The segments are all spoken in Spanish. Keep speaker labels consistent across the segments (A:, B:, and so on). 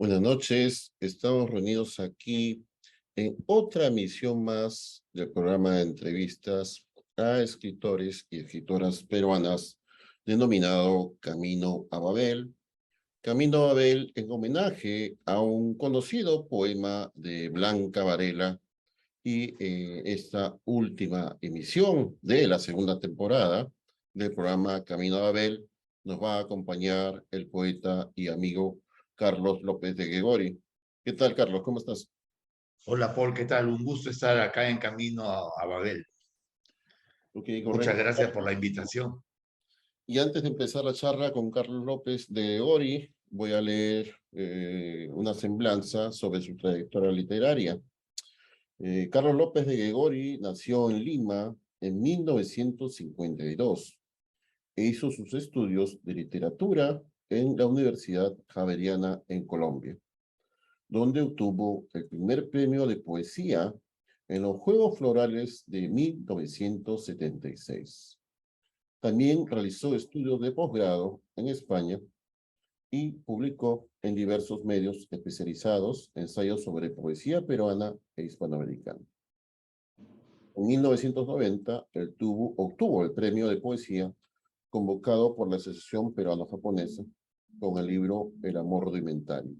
A: Buenas noches, estamos reunidos aquí en otra emisión más del programa de entrevistas a escritores y escritoras peruanas denominado Camino a Babel. Camino a Babel en homenaje a un conocido poema de Blanca Varela y esta última emisión de la segunda temporada del programa Camino a Babel nos va a acompañar el poeta y amigo Carlos López de Gregori. ¿Qué tal, Carlos? ¿Cómo estás?
B: Hola Paul, ¿qué tal? Un gusto estar acá en camino a Babel.
A: Ok,
B: Muchas
A: correcto.
B: gracias por la invitación.
A: Y antes de empezar la charla con Carlos López de Gregori, voy a leer una semblanza sobre su trayectoria literaria. Carlos López de Gregori nació en Lima en 1952 e hizo sus estudios de literatura en la Universidad Javeriana en Colombia, donde obtuvo el primer premio de poesía en los Juegos Florales de 1976. También realizó estudios de posgrado en España y publicó en diversos medios especializados ensayos sobre poesía peruana e hispanoamericana. En 1990, obtuvo el premio de poesía convocado por la Asociación Peruano-Japonesa con el libro El amor rudimentario.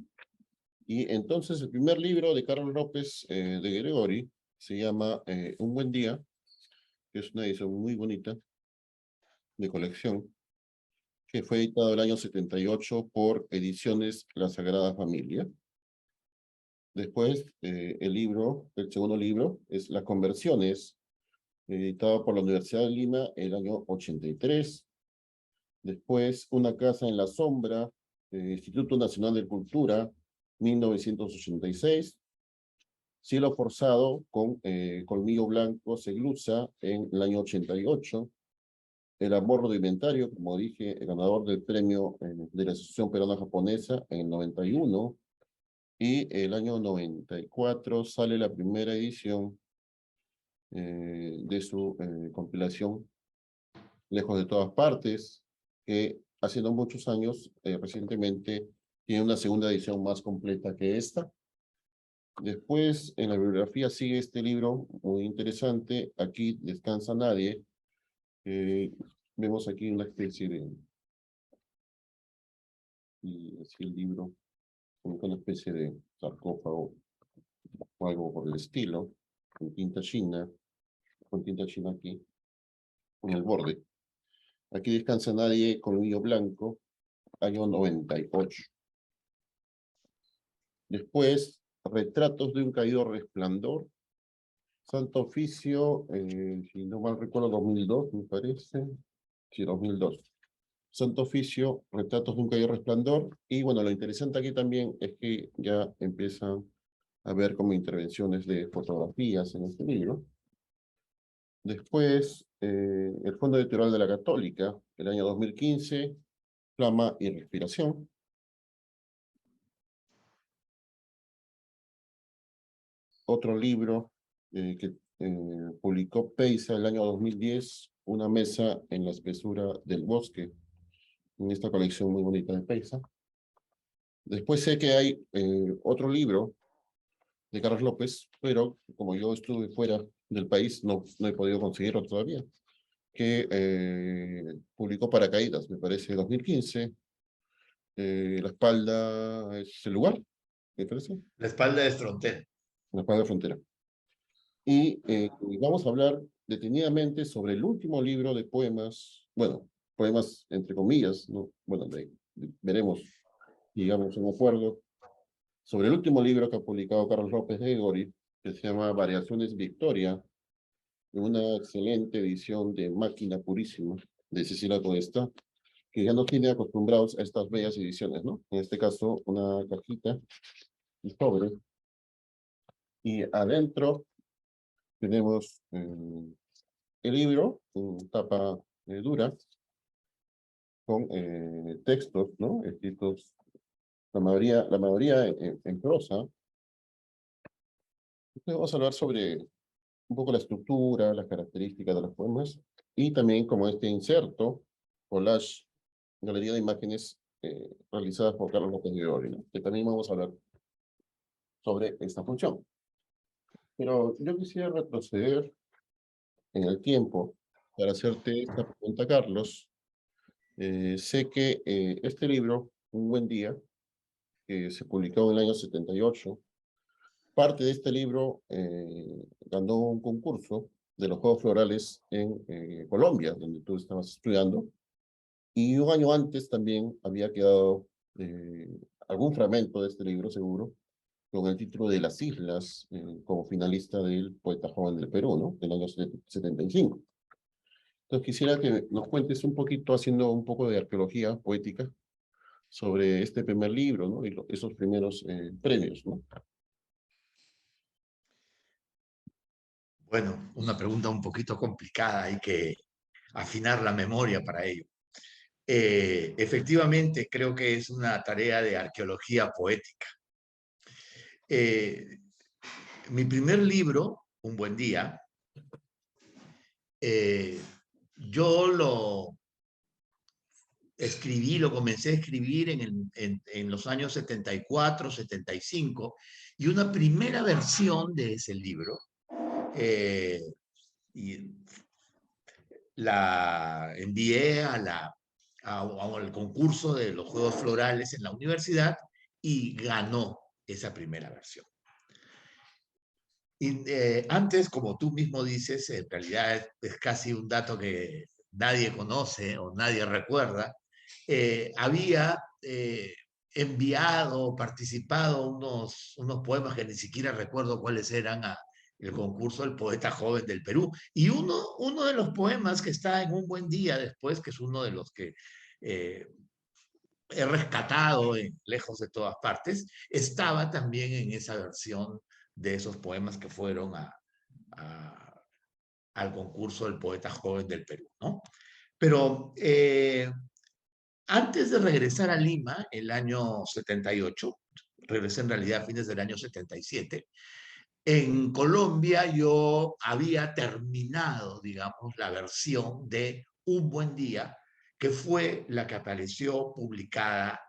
A: Y entonces el primer libro de Carlos López de Gregori se llama Un buen día, que es una edición muy bonita de colección, que fue editado el año 78 por Ediciones La Sagrada Familia. Después, el segundo libro, es Las Conversiones, editado por la Universidad de Lima el año 83. Después, Una casa en la sombra, Instituto Nacional de Cultura, 1986. Cielo forzado con Colmillo Blanco Seglusa en el año 88. El amor rudimentario, como dije, el ganador del premio de la Asociación Peruana Japonesa en el 91. Y el año 94 sale la primera edición de su compilación Lejos de todas partes, que hace no muchos años, recientemente, tiene una segunda edición más completa que esta. Después, en la bibliografía sigue este libro muy interesante, Aquí descansa nadie. Vemos aquí una especie de, y así el libro, como una especie de sarcófago o algo por el estilo, con tinta china aquí, en el borde. Aquí descansa nadie, Colmillo Blanco, año 98. Después, Retratos de un caído resplandor, Santo Oficio, si no mal recuerdo, 2002, me parece. Sí, 2002. Santo Oficio, Retratos de un caído resplandor. Y bueno, lo interesante aquí también es que ya empiezan a ver como intervenciones de fotografías en este libro. Después, el Fondo Editorial de la Católica, el año 2015, Flama y Respiración. Otro libro que publicó Peisa el año 2010, Una mesa en la espesura del bosque, en esta colección muy bonita de Peisa. Después sé que hay otro libro de Carlos López, pero como yo estuve fuera del país, no he podido conseguirlo todavía, que publicó Paracaídas, me parece, 2015. La espalda es el lugar, me parece,
B: La espalda es frontera.
A: la espalda de frontera. Y vamos a hablar detenidamente sobre el último libro de poemas, bueno, poemas entre comillas, ¿no? Bueno, veremos, digamos, un acuerdo, sobre el último libro que ha publicado Carlos López de Gregori, que se llama Variaciones Victoria, en una excelente edición de Máquina Purísima, de Cecilia Podestá, que ya nos tiene acostumbrados a estas bellas ediciones, ¿no? En este caso, una cajita, un sobre, y adentro tenemos el libro, en tapa dura, con textos, ¿no? Escritos, la mayoría en prosa. Entonces vamos a hablar sobre un poco la estructura, las características de los poemas, y también como este inserto, collage, galería de imágenes realizadas por Carlos López de Ory, ¿no? Que también vamos a hablar sobre esta función. Pero yo quisiera retroceder en el tiempo para hacerte esta pregunta, Carlos. Sé que este libro, Un buen día, que se publicó en el año 78, parte de este libro ganó un concurso de los Juegos Florales en Colombia, donde tú estabas estudiando, y un año antes también había quedado algún fragmento de este libro, seguro, con el título de Las Islas, como finalista del Poeta Joven del Perú, ¿no? Del año 75. Entonces quisiera que nos cuentes un poquito, haciendo un poco de arqueología poética, sobre este primer libro, ¿no? Y esos primeros premios, ¿no?
B: Bueno, una pregunta un poquito complicada, hay que afinar la memoria para ello. Efectivamente, creo que es una tarea de arqueología poética. Mi primer libro, Un buen día, yo lo escribí, lo comencé a escribir en los años 74, 75, y una primera versión de ese libro y la envié al concurso de los Juegos Florales en la universidad y ganó esa primera versión. Y antes, como tú mismo dices, en realidad es casi un dato que nadie conoce o nadie recuerda, había enviado, participado unos poemas que ni siquiera recuerdo cuáles eran a el concurso del poeta joven del Perú. Y uno de los poemas que está en Un buen día después, que es uno de los que eh, he rescatado lejos de todas partes, estaba también en esa versión de esos poemas que fueron al concurso del poeta joven del Perú, ¿no? Pero antes de regresar a Lima, el año 78, regresé en realidad a fines del año 77, en Colombia yo había terminado, digamos, la versión de Un buen día, que fue la que apareció publicada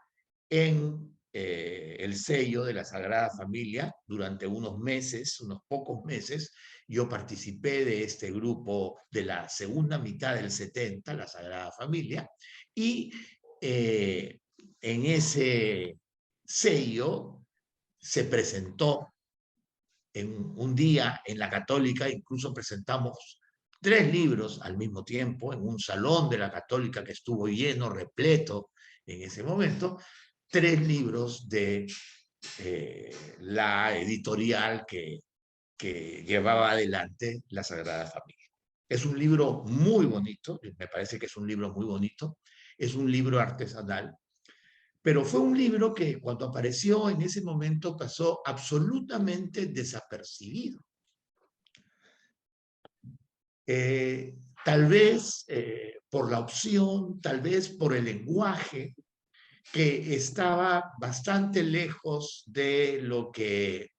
B: en el sello de la Sagrada Familia durante unos meses, unos pocos meses. Yo participé de este grupo de la segunda mitad del 70, la Sagrada Familia, y en ese sello se presentó en un día en la Católica, incluso presentamos 3 libros al mismo tiempo en un salón de la Católica que estuvo lleno, repleto en ese momento, 3 libros de la editorial que llevaba adelante la Sagrada Familia. Es un libro muy bonito, me parece que es un libro muy bonito, es un libro artesanal, pero fue un libro que cuando apareció en ese momento pasó absolutamente desapercibido. Tal vez por la opción, tal vez por el lenguaje, que estaba bastante lejos de lo que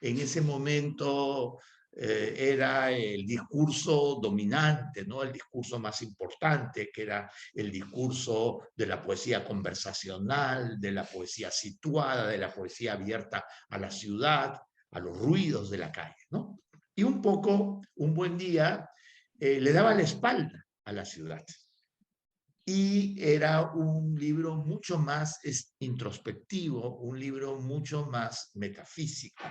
B: en ese momento era el discurso dominante, ¿no? El discurso más importante, que era el discurso de la poesía conversacional, de la poesía situada, de la poesía abierta a la ciudad, a los ruidos de la calle, ¿no? Y un poco, Un buen día, le daba la espalda a la ciudad. Y era un libro mucho más introspectivo, un libro mucho más metafísico.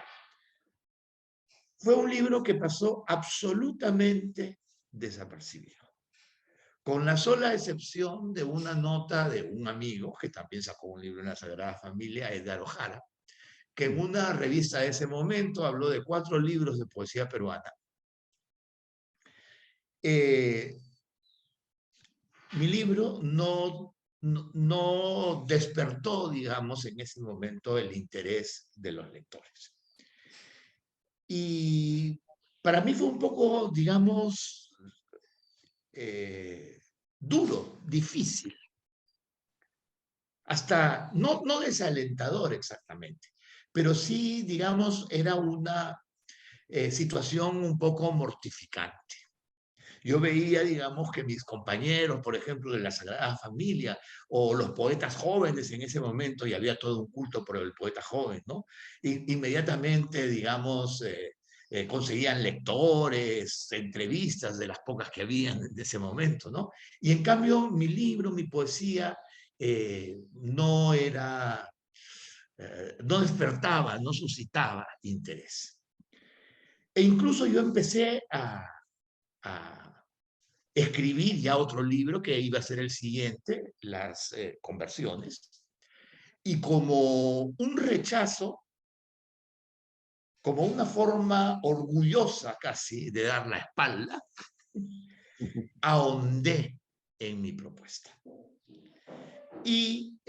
B: Fue un libro que pasó absolutamente desapercibido, con la sola excepción de una nota de un amigo, que también sacó un libro en la Sagrada Familia, Edgar Ojara, que en una revista de ese momento habló de 4 libros de poesía peruana. Mi libro no despertó, digamos, en ese momento el interés de los lectores. Y para mí fue un poco, digamos, duro, difícil, hasta no desalentador exactamente, pero sí, digamos, era una situación un poco mortificante. Yo veía, digamos, que mis compañeros, por ejemplo, de la Sagrada Familia, o los poetas jóvenes en ese momento, y había todo un culto por el poeta joven, ¿no? Inmediatamente, digamos, conseguían lectores, entrevistas de las pocas que habían en ese momento, ¿no? Y en cambio, mi libro, mi poesía, no era, no despertaba, no suscitaba interés. E incluso yo empecé a escribir ya otro libro que iba a ser el siguiente, las conversiones, y como un rechazo, como una forma orgullosa casi de dar la espalda, ahondé en mi propuesta. Y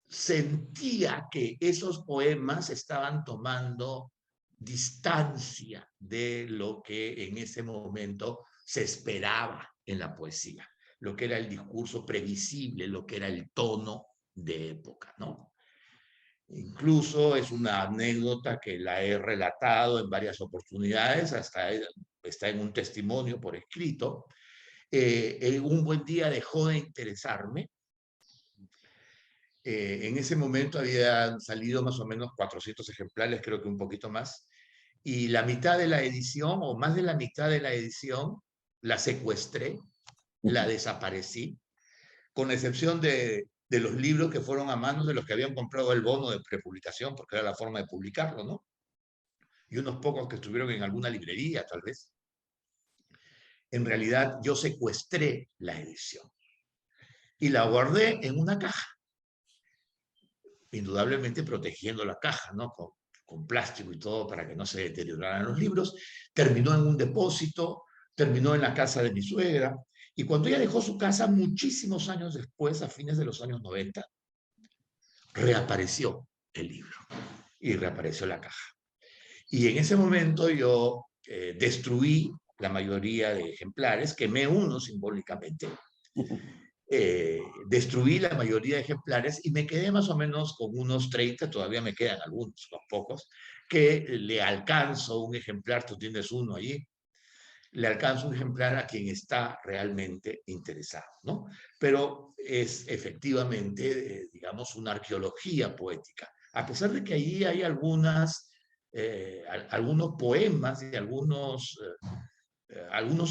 B: sentía que esos poemas estaban tomando distancia de lo que en ese momento se esperaba en la poesía, lo que era el discurso previsible, lo que era el tono de época, ¿no? Incluso es una anécdota que la he relatado en varias oportunidades, hasta está en un testimonio por escrito. Un buen día dejó de interesarme. En ese momento habían salido más o menos 400 ejemplares, creo que un poquito más, y la mitad de la edición, o más de la mitad de la edición, la secuestré, la desaparecí, con excepción de los libros que fueron a manos de los que habían comprado el bono de prepublicación, porque era la forma de publicarlo, ¿no? Y unos pocos que estuvieron en alguna librería, tal vez. En realidad, yo secuestré la edición y la guardé en una caja, indudablemente protegiendo la caja, ¿no? Con plástico y todo para que no se deterioraran los libros. Terminó en un depósito, terminó en la casa de mi suegra, y cuando ella dejó su casa, muchísimos años después, a fines de los años 90, reapareció el libro y reapareció la caja. Y en ese momento yo destruí la mayoría de ejemplares, quemé uno simbólicamente, destruí la mayoría de ejemplares y me quedé más o menos con unos 30, todavía me quedan algunos, unos pocos, que le alcanzo un ejemplar, tú tienes uno allí, le alcanzo un ejemplar a quien está realmente interesado, ¿no? Pero es efectivamente, digamos, una arqueología poética, a pesar de que allí hay algunos poemas y algunos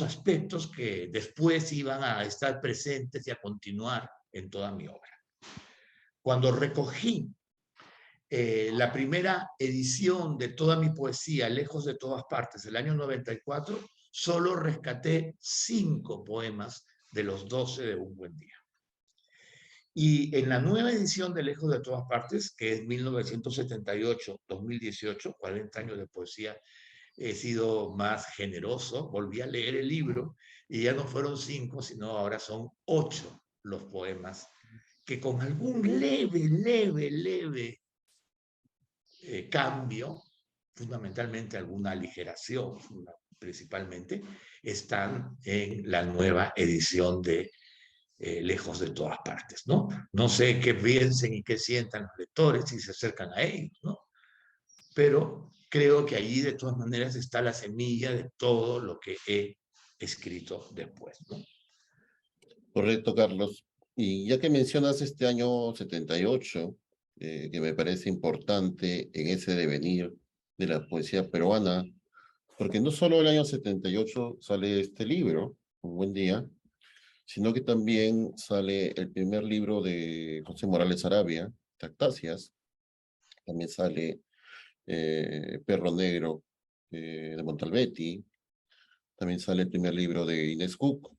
B: aspectos que después iban a estar presentes y a continuar en toda mi obra. Cuando recogí la primera edición de toda mi poesía, Lejos de todas partes, el año 94, solo rescaté 5 poemas de los 12 de Un buen día. Y en la nueva edición de Lejos de todas partes, que es 1978-2018, 40 años de poesía, he sido más generoso, volví a leer el libro y ya no fueron 5, sino ahora son 8 los poemas que con algún leve cambio, fundamentalmente alguna aligeración, principalmente, están en la nueva edición de Lejos de todas partes, ¿no? No sé qué piensen y qué sientan los lectores si se acercan a ellos, ¿no? Pero creo que allí de todas maneras está la semilla de todo lo que he escrito después, ¿no?
A: Correcto, Carlos. Y ya que mencionas este año 78, que me parece importante en ese devenir de la poesía peruana, porque no solo el año 78 sale este libro, Un buen día, sino que también sale el primer libro de José Morales Arabia, Tractáceas, también sale Perro Negro de Montalbetti, también sale el primer libro de Inés Cook,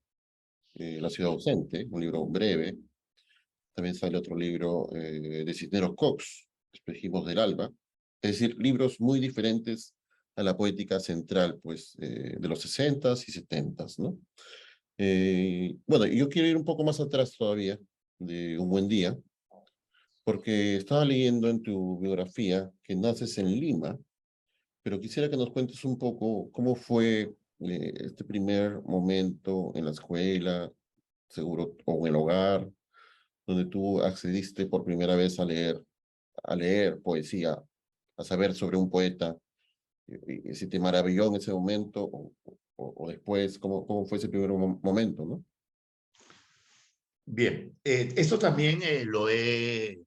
A: La ciudad ausente, un libro breve. También sale otro libro de Cisneros Cox, Espejismos del Alba. Es decir, libros muy diferentes a la poética central, pues, de los 60s y 70s, ¿no? Bueno, yo quiero ir un poco más atrás todavía, de Un buen día, porque estaba leyendo en tu biografía que naces en Lima, pero quisiera que nos cuentes un poco cómo fue este primer momento en la escuela, seguro, o en el hogar, donde tú accediste por primera vez a leer poesía, a saber sobre un poeta. y si te maravilló en ese momento o después, ¿cómo fue ese primer momento, ¿no?
B: Bien, esto también lo he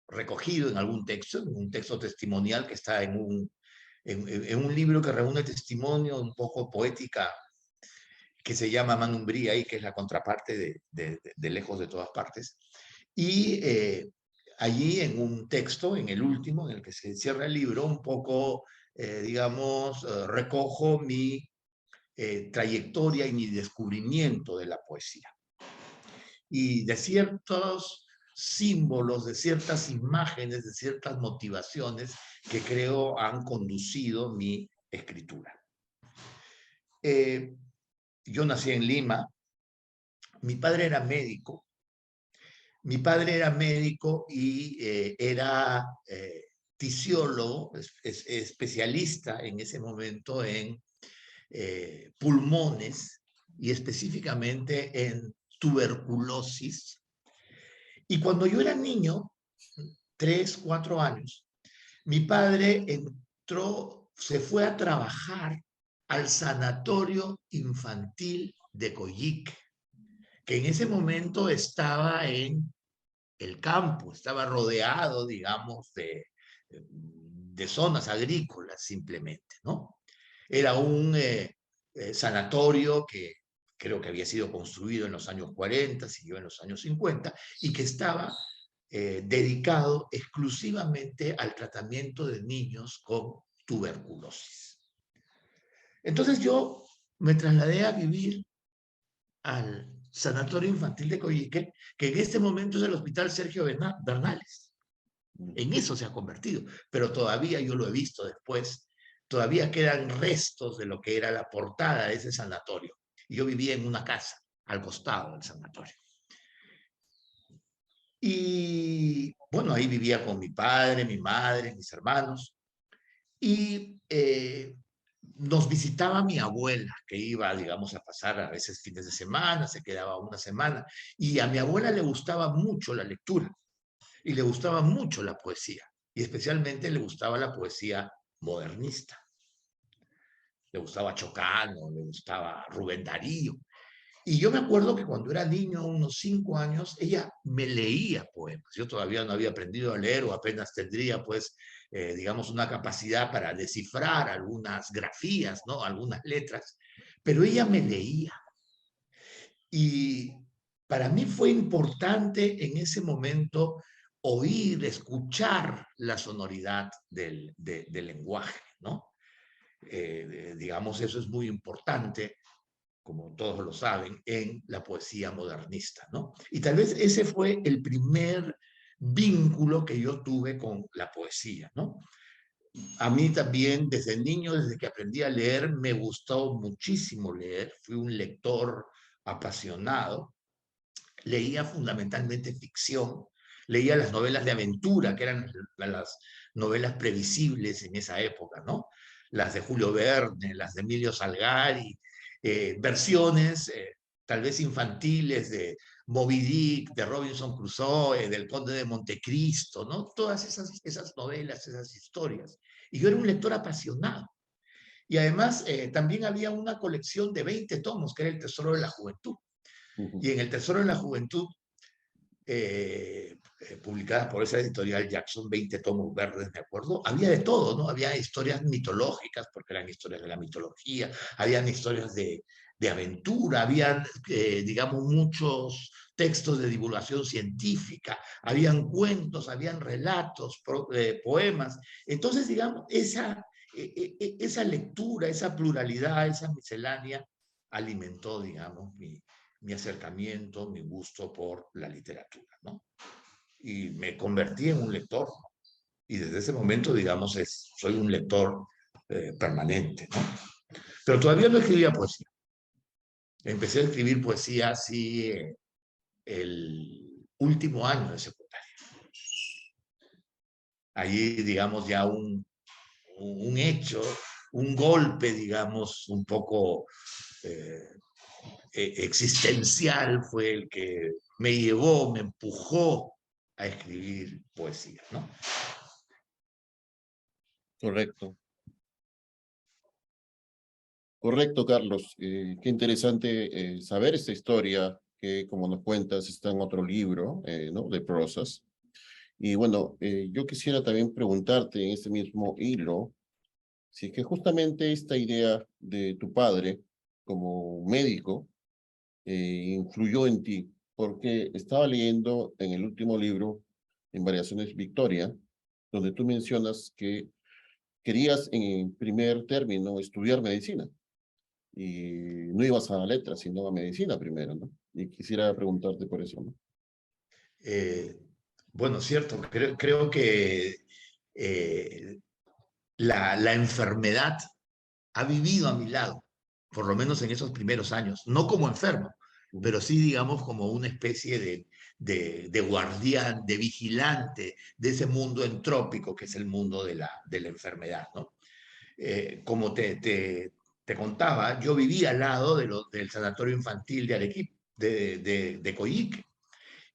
B: recogido en algún texto, en un texto testimonial que está en un libro que reúne testimonio un poco poética que se llama Manumbría y que es la contraparte de Lejos de todas partes. Y allí en un texto, en el último, en el que se cierra el libro, un poco, digamos, recojo mi trayectoria y mi descubrimiento de la poesía. Y de ciertos símbolos, de ciertas imágenes, de ciertas motivaciones que creo han conducido mi escritura. Yo nací en Lima, mi padre era médico. Mi padre era médico y era fisiólogo, especialista en ese momento en pulmones y específicamente en tuberculosis. Y cuando yo era niño, 3, 4 años, mi padre se fue a trabajar al Sanatorio Infantil de Coyique, que en ese momento estaba en el campo, estaba rodeado, digamos, de zonas agrícolas simplemente, ¿no? Era un sanatorio que creo que había sido construido en los años 40, siguió en los años 50, y que estaba dedicado exclusivamente al tratamiento de niños con tuberculosis. Entonces yo me trasladé a vivir al Sanatorio Infantil de Coyique, que en este momento es el Hospital Sergio Bernales. En eso se ha convertido, pero todavía yo lo he visto después, todavía quedan restos de lo que era la portada de ese sanatorio. Y yo vivía en una casa al costado del sanatorio. Y bueno, ahí vivía con mi padre, mi madre, mis hermanos. Y nos visitaba mi abuela, que iba, digamos, a pasar a veces fines de semana, se quedaba una semana. Y a mi abuela le gustaba mucho la lectura y le gustaba mucho la poesía. Y especialmente le gustaba la poesía modernista. Le gustaba Chocano, le gustaba Rubén Darío. Y yo me acuerdo que cuando era niño, unos 5 años, ella me leía poemas. Yo todavía no había aprendido a leer o apenas tendría, pues, digamos, una capacidad para descifrar algunas grafías, ¿no? Algunas letras. Pero ella me leía. Y para mí fue importante en ese momento oír, escuchar la sonoridad del lenguaje, ¿no? Digamos, eso es muy importante, como todos lo saben, en la poesía modernista, ¿no? Y tal vez ese fue el primer vínculo que yo tuve con la poesía, ¿no? A mí también, desde niño, desde que aprendí a leer, me gustó muchísimo leer. Fui un lector apasionado. Leía fundamentalmente ficción. Leía las novelas de aventura, que eran las novelas previsibles en esa época, ¿no? Las de Julio Verne, las de Emilio Salgari, versiones tal vez infantiles de Moby Dick, de Robinson Crusoe, del Conde de Montecristo, ¿no? Todas esas novelas, esas historias. Y yo era un lector apasionado. Y además también había una colección de 20 tomos, que era el Tesoro de la Juventud. Y en el Tesoro de la Juventud, publicadas por esa editorial Jackson, 20 tomos verdes, me acuerdo, había de todo, ¿no? Había historias mitológicas, porque eran historias de la mitología, habían historias de aventura, habían, digamos, muchos textos de divulgación científica, habían cuentos, habían relatos, poemas. Entonces, digamos, esa lectura, esa pluralidad, esa miscelánea alimentó, digamos, mi acercamiento, mi gusto por la literatura, ¿no? Y me convertí en un lector, ¿no? Y desde ese momento, digamos, soy un lector permanente, ¿no? Pero todavía no escribía poesía. Empecé a escribir poesía así el último año de secundaria. Allí, digamos, ya un hecho, un golpe, digamos, un poco existencial fue el que me llevó, me empujó a escribir poesía, ¿no?
A: Correcto. Correcto, Carlos. Qué interesante saber esta historia que, como nos cuentas, está en otro libro, ¿no? De prosas. Y bueno, yo quisiera también preguntarte en este mismo hilo, si es que justamente esta idea de tu padre como médico influyó en ti, porque estaba leyendo en el último libro, en Variaciones Victoria, donde tú mencionas que querías en primer término estudiar medicina y no ibas a letras, sino a medicina primero, ¿no? Y quisiera preguntarte por eso, ¿no?
B: Eh, bueno, cierto, creo que eh, la enfermedad ha vivido a mi lado, por lo menos en esos primeros años, no como enfermo,
A: Ujú.
B: pero sí, digamos, como una especie de guardián, de vigilante de ese mundo entrópico que es el mundo de la enfermedad, ¿no? Como te contaba, yo vivía al lado del sanatorio infantil de Arequipa, de Coyique,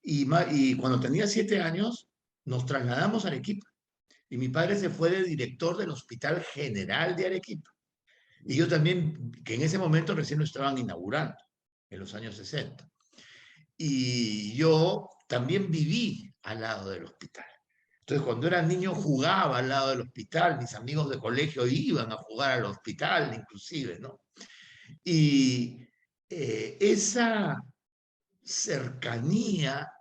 B: y cuando tenía 7 años nos trasladamos a Arequipa, y mi padre se fue de director del Hospital General de Arequipa. Y yo también, que en ese momento recién lo estaban inaugurando, en los años 60. Y yo también viví al lado del hospital. Entonces, cuando era niño jugaba al lado del hospital, mis amigos de colegio iban a jugar al hospital, inclusive, ¿no? Y esa cercanía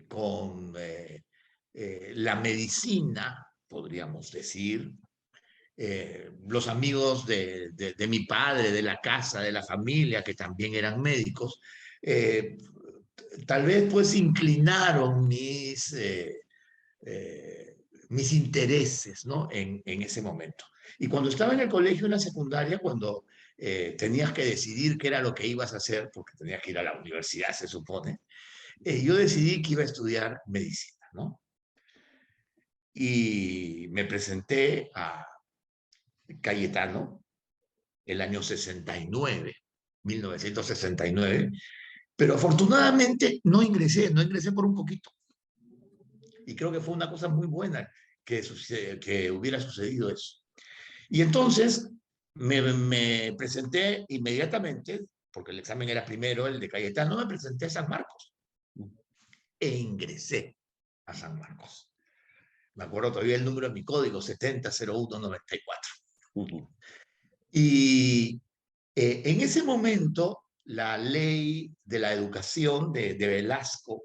B: con la medicina, podríamos decir, los amigos de mi padre, de la casa, de la familia, que también eran médicos, eh, tal vez pues inclinaron mis intereses, ¿no? En ese momento. Y cuando estaba en el colegio, en la secundaria, cuando tenías que decidir qué era lo que ibas a hacer, porque tenías que ir a la universidad, se supone, yo decidí que iba a estudiar medicina, ¿no? Y me presenté a Cayetano el año 69, 1969, pero afortunadamente no ingresé por un poquito. Y creo que fue una cosa muy buena que hubiera sucedido eso. Y entonces me presenté inmediatamente, porque el examen era primero, el de Cayetano, me presenté a San Marcos e ingresé a San Marcos. Me acuerdo todavía el número de mi código, 700194.
A: Ujú.
B: Y en ese momento, la ley de la educación de Velasco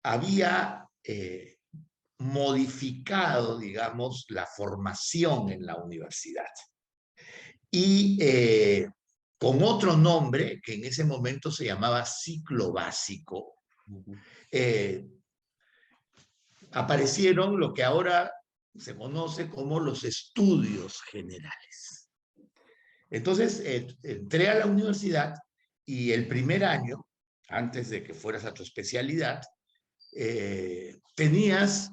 B: había modificado, digamos, la formación en la universidad. Y con otro nombre, que en ese momento se llamaba ciclo básico,
A: Ujú.
B: eh, aparecieron lo que ahora se conoce como los estudios generales. Entonces, entré a la universidad y el primer año, antes de que fueras a tu especialidad, tenías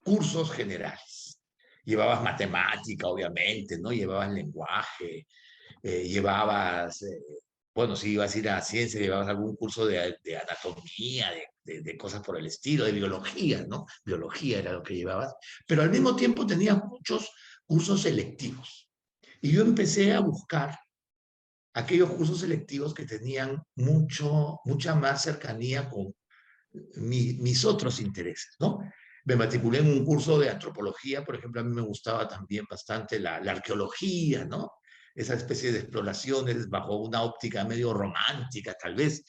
B: cursos generales. Llevabas matemática, obviamente, ¿no? Llevabas lenguaje, llevabas, bueno, si ibas a ir a ciencia, llevabas algún curso de anatomía, de cosas por el estilo, de biología, ¿no? Biología era lo que llevabas, pero al mismo tiempo tenías muchos cursos selectivos. Y yo empecé a buscar aquellos cursos selectivos que tenían mucha más cercanía con mis otros intereses, ¿no? Me matriculé en un curso de antropología, por ejemplo, a mí me gustaba también bastante la arqueología, ¿no? Esa especie de exploraciones bajo una óptica medio romántica, tal vez.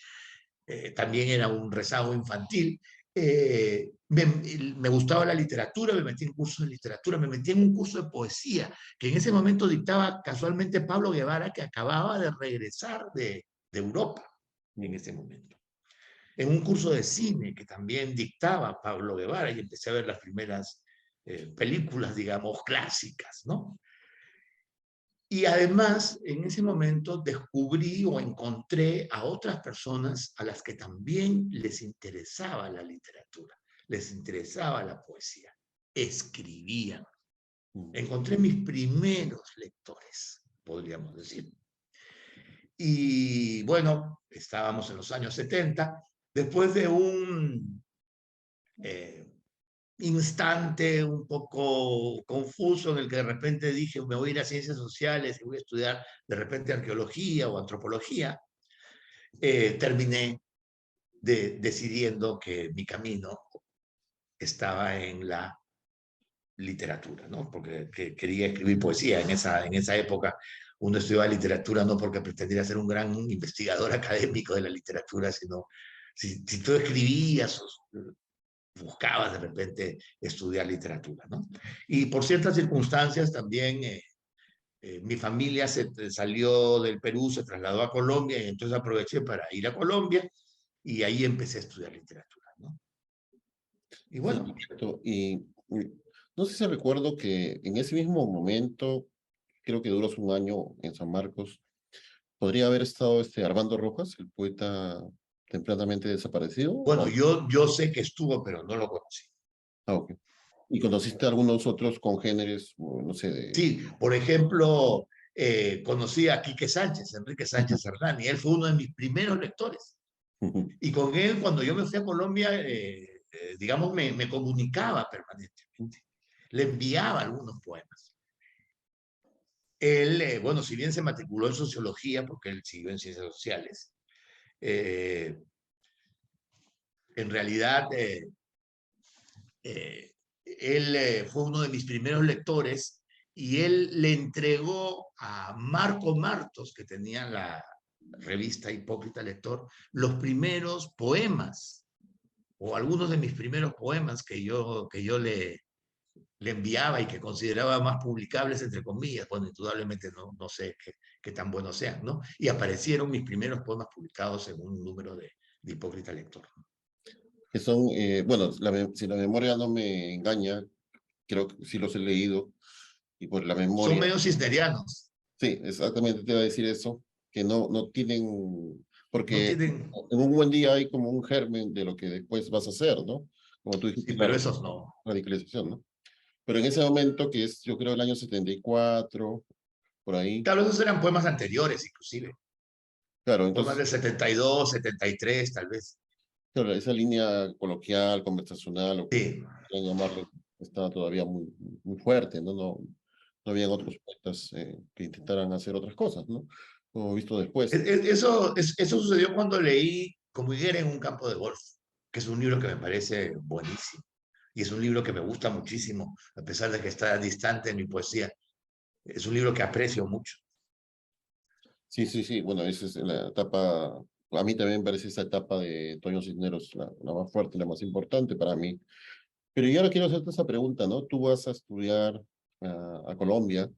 B: También era un rezago infantil. Me gustaba la literatura, me metí en cursos de literatura, me metí en un curso de poesía, que en ese momento dictaba casualmente Pablo Guevara, que acababa de regresar de Europa en ese momento. En un curso de cine que también dictaba Pablo Guevara y empecé a ver las primeras películas, digamos, clásicas, ¿no? Y además, en ese momento descubrí o encontré a otras personas a las que también les interesaba la literatura, les interesaba la poesía, escribían.
A: Ujú.
B: Encontré mis primeros lectores, podríamos decir. Y bueno, estábamos en los años 70, después de un instante un poco confuso en el que de repente dije, me voy a ir a ciencias sociales y voy a estudiar de repente arqueología o antropología, terminé decidiendo que mi camino estaba en la literatura, ¿no? Porque quería escribir poesía en esa época. Uno estudiaba literatura no porque pretendiera ser un gran investigador académico de la literatura, sino si tú escribías buscabas de repente estudiar literatura, ¿no? Y por ciertas circunstancias también mi familia salió del Perú, se trasladó a Colombia y entonces aproveché para ir a Colombia y ahí empecé a estudiar literatura, ¿no? Y
A: Sí,
B: bueno,
A: perfecto. Y no sé si recuerdo que en ese mismo momento, creo que duró un año en San Marcos, podría haber estado Armando Rojas, el poeta tempranamente desaparecido.
B: bueno, yo sé que estuvo, pero no lo conocí.
A: Ah, ok. ¿Y conociste a algunos otros congéneres, o no sé, de...
B: Sí, por ejemplo, conocí a Quique Sánchez, Enrique
A: Ujú,
B: Sánchez Hernán, y él fue uno de mis primeros lectores.
A: ujú.
B: Y con él, cuando yo me fui a Colombia, digamos, me comunicaba permanentemente. Le enviaba algunos poemas. Él, bueno, si bien se matriculó en sociología, porque él siguió en ciencias sociales, eh, en realidad él fue uno de mis primeros lectores y él le entregó a Marco Martos, que tenía la revista Hipócrita Lector, los primeros poemas o algunos de mis primeros poemas que yo le enviaba y que consideraba más publicables, entre comillas. Bueno, indudablemente no sé qué tan buenos sean, ¿no? Y aparecieron mis primeros poemas publicados en un número de Hipócrita Lector.
A: Que son, bueno, si la memoria no me engaña, creo que sí los he leído, y por la
B: Son
A: memoria,
B: medio cisnerianos,
A: sí, exactamente te iba a decir eso, que no tienen,
B: no
A: porque
B: tienen,
A: en un buen día hay como un germen de lo que después vas a hacer, ¿no? Como tú
B: sí,
A: dijiste,
B: pero
A: la
B: esos no.
A: radicalización, ¿no? Pero en ese momento, que es yo creo el año 74 por ahí,
B: Claro, esos eran poemas anteriores, inclusive.
A: claro,
B: Poemas
A: entonces,
B: del 72, 73, tal vez.
A: claro, esa línea coloquial, conversacional, o como
B: Sí.
A: quieran llamarle, estaba todavía muy fuerte, ¿no? No habían otros poetas que intentaran hacer otras cosas, ¿no? Como visto después.
B: Eso sucedió cuando leí Como higuera en un campo de golf, que es un libro que me parece buenísimo. Y es un libro que me gusta muchísimo, a pesar de que está distante en mi poesía. Es un libro que aprecio mucho.
A: Sí, sí, sí, bueno, esa es la etapa, a mí también me parece esa etapa de Toño Cisneros la más fuerte, la más importante para mí. Pero yo ahora quiero hacerte esa pregunta, ¿no? Tú vas a estudiar a Colombia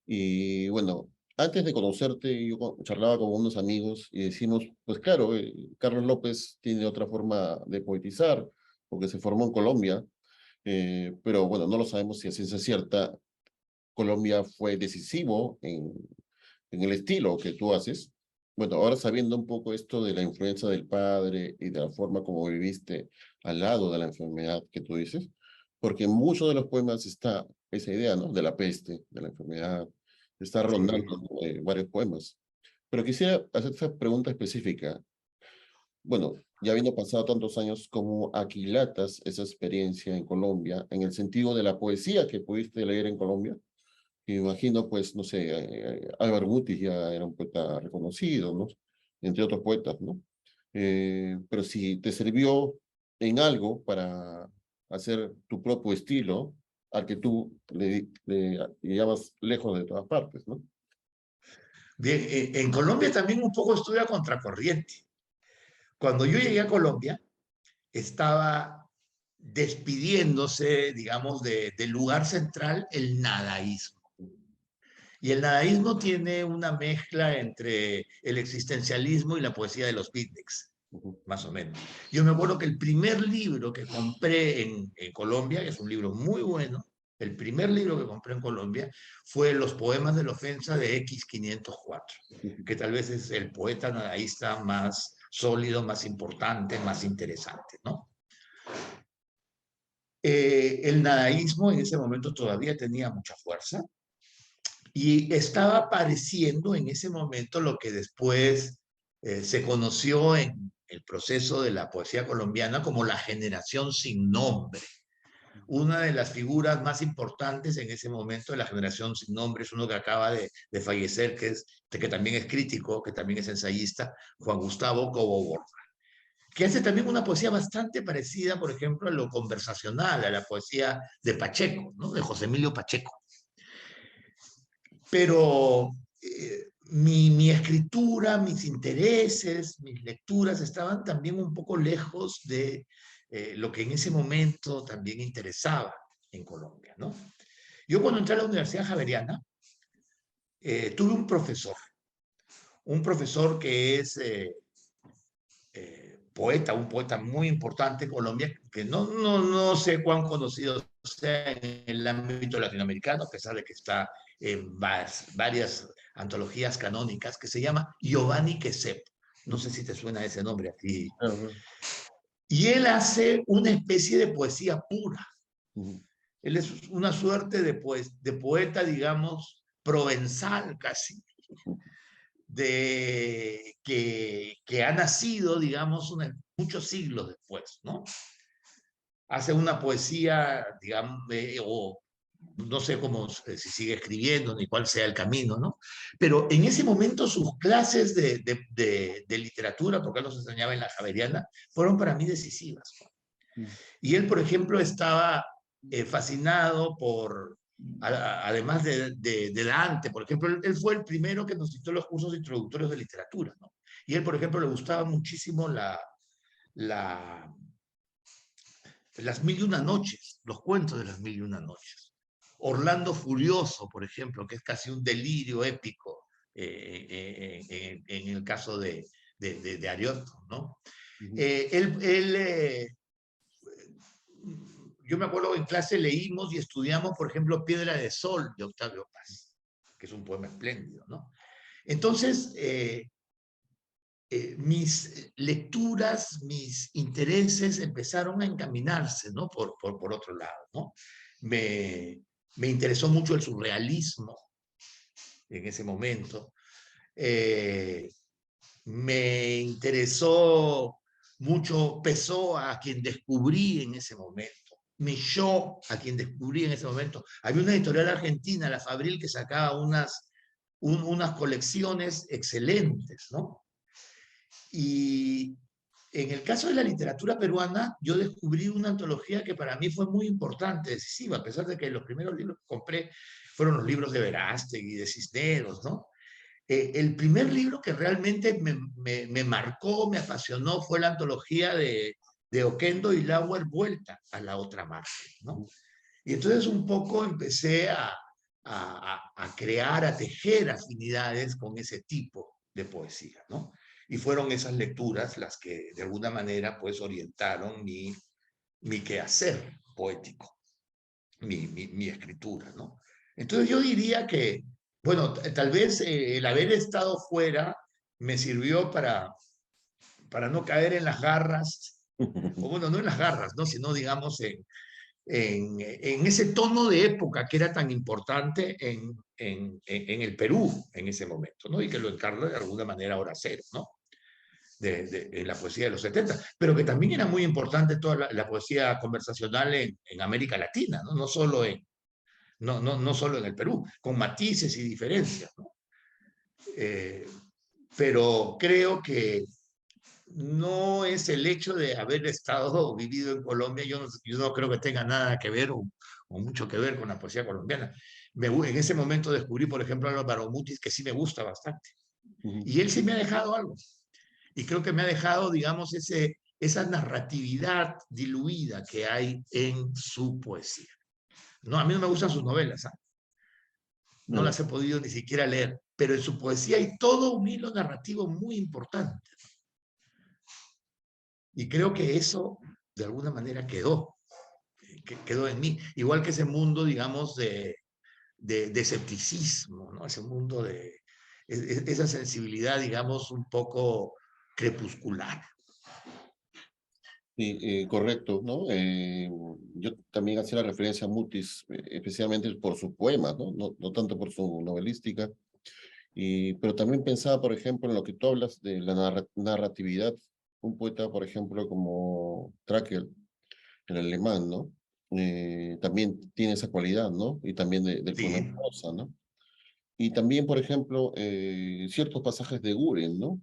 A: y bueno, antes de conocerte yo charlaba con unos amigos y decimos, pues claro, Carlos López tiene otra forma de poetizar porque se formó en Colombia, pero bueno, no lo sabemos si a ciencia cierta Colombia fue decisivo en el estilo que tú haces. Bueno, ahora sabiendo un poco esto de la influencia del padre y de la forma como viviste al lado de la enfermedad que tú dices, porque en muchos de los poemas está esa idea, ¿no? De la peste, de la enfermedad, está rondando
B: Sí.
A: varios poemas. Pero quisiera hacer esta pregunta específica. Bueno, ya habiendo pasado tantos años, ¿cómo aquilatas esa experiencia en Colombia en el sentido de la poesía que pudiste leer en Colombia? Me imagino, pues, no sé, Álvaro Mutis ya era un poeta reconocido, ¿no? Entre otros poetas, ¿no? Pero si te sirvió en algo para hacer tu propio estilo, al que tú le llamas lejos de todas partes, ¿no?
B: Bien, en Colombia también un poco estuve a contracorriente. Cuando yo llegué a Colombia, estaba despidiéndose, digamos, del lugar central el nadaísmo. Y el nadaísmo tiene una mezcla entre el existencialismo y la poesía de los beatniks,
A: Ujú.
B: más o menos. Yo me acuerdo que el primer libro que compré en Colombia, que es un libro muy bueno, el primer libro que compré en Colombia fue Los poemas de la ofensa de X504, que tal vez es el poeta nadaísta más sólido, más importante, más interesante, ¿no? El nadaísmo en ese momento todavía tenía mucha fuerza y estaba apareciendo en ese momento lo que después se conoció en el proceso de la poesía colombiana como la generación sin nombre. una de las figuras más importantes en ese momento de la generación sin nombre, es uno que acaba de fallecer, que también es crítico, que también es ensayista, Juan Gustavo Cobo Borja, que hace también una poesía bastante parecida, por ejemplo, a lo conversacional, a la poesía de Pacheco, ¿no? De José Emilio Pacheco. Pero mi escritura, mis intereses, mis lecturas estaban también un poco lejos de lo que en ese momento también interesaba en Colombia, ¿no? Yo cuando entré a la Universidad Javeriana, tuve un profesor que es poeta, un poeta muy importante en Colombia, que no sé cuán conocido sea en el ámbito latinoamericano, a pesar de que está en varias antologías canónicas, que se llama Giovanni Quesep. No sé si te suena ese nombre a ti.
A: Ajá.
B: Y él hace una especie de poesía pura.
A: Ujú.
B: Él es una suerte de poeta, digamos, provenzal casi, que ha nacido, digamos, muchos siglos después, ¿no? Hace una poesía, digamos, o no sé cómo, si sigue escribiendo, ni cuál sea el camino, ¿no? Pero en ese momento sus clases de literatura, porque él nos enseñaba en la Javeriana, fueron para mí decisivas.
A: Ujú.
B: Y él, por ejemplo, estaba fascinado además de Dante, por ejemplo, él fue el primero que nos dictó los cursos introductorios de literatura, ¿no? Y él, por ejemplo, le gustaba muchísimo la, las mil y una noches, los cuentos de las mil y una noches. Orlando Furioso, por ejemplo, que es casi un delirio épico en el caso de Ariosto, ¿no?
A: Ujú.
B: Él yo me acuerdo en clase leímos y estudiamos, por ejemplo, Piedra de Sol de Octavio Paz, que es un poema espléndido, ¿no? Entonces, mis lecturas, mis intereses empezaron a encaminarse, ¿no? Por otro lado, ¿no? Me interesó mucho el surrealismo en ese momento. Eh, Me interesó mucho Pessoa, a quien descubrí en ese momento. Milló, a quien descubrí en ese momento. Había una editorial argentina, la Fabril, que sacaba unas colecciones excelentes, ¿no? Y en el caso de la literatura peruana, yo descubrí una antología que para mí fue muy importante, decisiva, a pesar de que los primeros libros que compré fueron los libros de Verástegui, de Cisneros, ¿no? El primer libro que realmente me marcó, me apasionó, fue la antología de Oquendo y Lauer, Vuelta a la otra margen, ¿no? Y entonces un poco empecé a crear, a tejer afinidades con ese tipo de poesía, ¿no? Y fueron esas lecturas las que de alguna manera pues orientaron mi quehacer poético, mi escritura, ¿no? Entonces yo diría que, bueno, tal vez el haber estado fuera me sirvió para no caer en las garras, o bueno, no en las garras, ¿no? Sino digamos en ese tono de época que era tan importante en el Perú en ese momento, ¿no? Y que lo encarna de alguna manera ahora cero, ¿no? En la poesía de los 70, pero que también era muy importante toda la poesía conversacional en América Latina, ¿no? No solo en el Perú, con matices y diferencias, ¿no? Eh, pero creo que no es el hecho de haber estado o vivido en Colombia, yo no creo que tenga nada que ver o mucho que ver con la poesía colombiana. En ese momento descubrí, por ejemplo, a Álvaro Mutis, que sí me gusta bastante.
A: Ujú.
B: Y él sí me ha dejado algo. Y creo que me ha dejado, digamos, esa narratividad diluida que hay en su poesía. No, a mí no me gustan sus novelas, ¿eh? No
A: Claro.
B: las he podido ni siquiera leer, pero en su poesía hay todo un hilo narrativo muy importante. Y creo que eso, de alguna manera, quedó en mí. Igual que ese mundo, digamos, de escepticismo, ¿no? Ese mundo esa sensibilidad, digamos, un poco crepuscular.
A: Sí, correcto, ¿no? Yo también hacía la referencia a Mutis, especialmente por sus poemas, ¿no? No tanto por su novelística. Pero también pensaba, por ejemplo, en lo que tú hablas de la narratividad. Un poeta, por ejemplo, como Trakl, el alemán, ¿no? también tiene esa cualidad, ¿no? Y también del poema en
B: Sí,
A: prosa, ¿no? Y también, por ejemplo, ciertos pasajes de Guren, ¿no?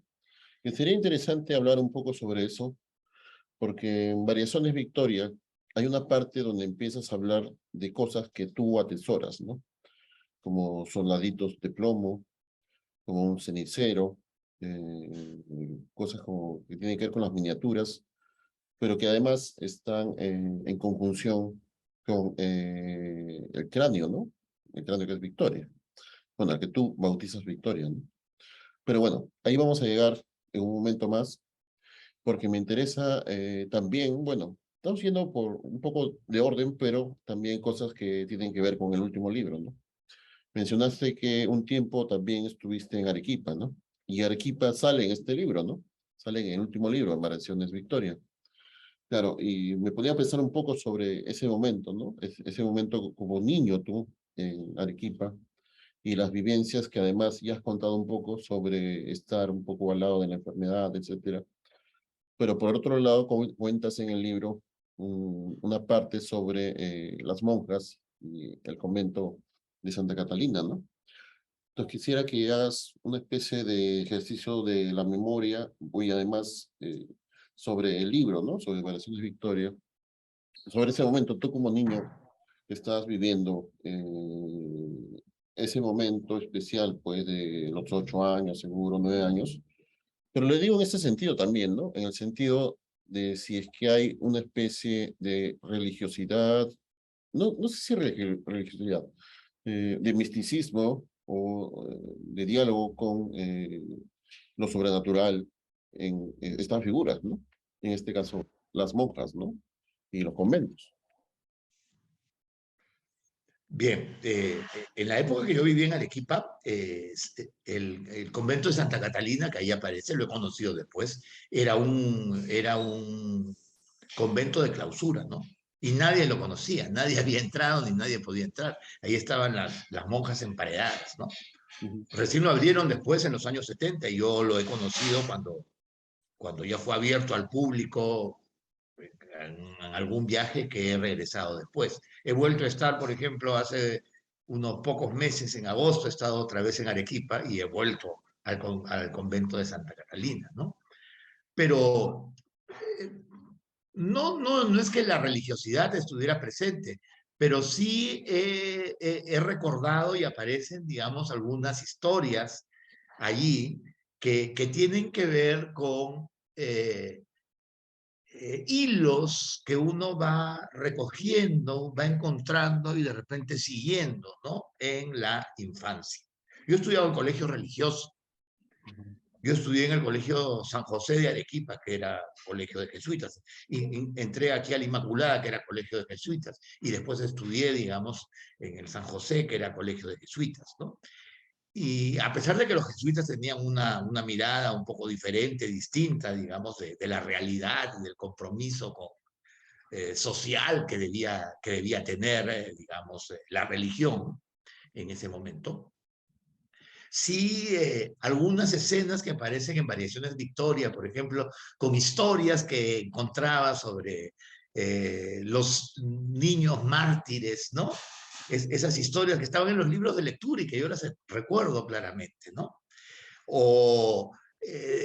A: Que sería interesante hablar un poco sobre eso, porque en Variaciones Victoria hay una parte donde empiezas a hablar de cosas que tú atesoras, ¿no? Como soldaditos de plomo, como un cenicero, cosas como que tienen que ver con las miniaturas, pero que además están en conjunción con el cráneo, ¿no? El cráneo que es Victoria. Bueno, el que tú bautizas Victoria, ¿no? Pero bueno, ahí vamos a llegar en un momento más, porque me interesa también, bueno, estamos yendo por un poco de orden, pero también cosas que tienen que ver con el último libro, ¿no? Mencionaste que un tiempo también estuviste en Arequipa, ¿no? Y Arequipa sale en este libro, ¿no? Sale en el último libro, en Variaciones Victoria. Claro, y me ponía a pensar un poco sobre ese momento, ¿no? Ese momento como niño tú en Arequipa y las vivencias que además ya has contado un poco sobre estar un poco al lado de la enfermedad, etcétera. Pero por otro lado, cuentas en el libro una parte sobre las monjas y el convento de Santa Catalina, ¿no? Entonces quisiera que hagas una especie de ejercicio de la memoria y además sobre el libro, ¿no? Sobre Variaciones Victoria, sobre ese momento, tú como niño que estabas viviendo ese momento especial, pues de los 8 años, seguro, 9 años, pero le digo en ese sentido también, ¿no? En el sentido de si es que hay una especie de religiosidad, no sé si religiosidad, de misticismo o de diálogo con lo sobrenatural en estas figuras, ¿no? En este caso, las monjas, ¿no? Y los conventos.
B: bien. En la época que yo viví en Arequipa, el convento de Santa Catalina, que ahí aparece, lo he conocido después, era un convento de clausura, ¿no? Y nadie lo conocía, nadie había entrado ni nadie podía entrar. Ahí estaban las monjas emparedadas, ¿no?
A: Ujú.
B: Recién lo abrieron después en los años 70 y yo lo he conocido cuando ya fue abierto al público en algún viaje que he regresado después. He vuelto a estar, por ejemplo, hace unos pocos meses, en agosto, he estado otra vez en Arequipa y he vuelto al convento de Santa Catalina, ¿no? Pero eh, no es que la religiosidad estuviera presente, pero sí he recordado y aparecen, digamos, algunas historias allí que tienen que ver con hilos que uno va recogiendo, va encontrando y de repente siguiendo, ¿no? En la infancia. Yo he estudiado en colegio religioso.
A: Ujú.
B: Yo estudié en el Colegio San José de Arequipa, que era colegio de jesuitas, y entré aquí a la Inmaculada, que era colegio de jesuitas, y después estudié, digamos, en el San José, que era colegio de jesuitas, ¿no? Y a pesar de que los jesuitas tenían una mirada un poco diferente, distinta, digamos, de la realidad y del compromiso con, social que debía tener, digamos, la religión en ese momento, sí, algunas escenas que aparecen en Variaciones Victoria, por ejemplo, con historias que encontraba sobre los niños mártires, ¿no? Esas historias que estaban en los libros de lectura y que yo las recuerdo claramente, ¿no? O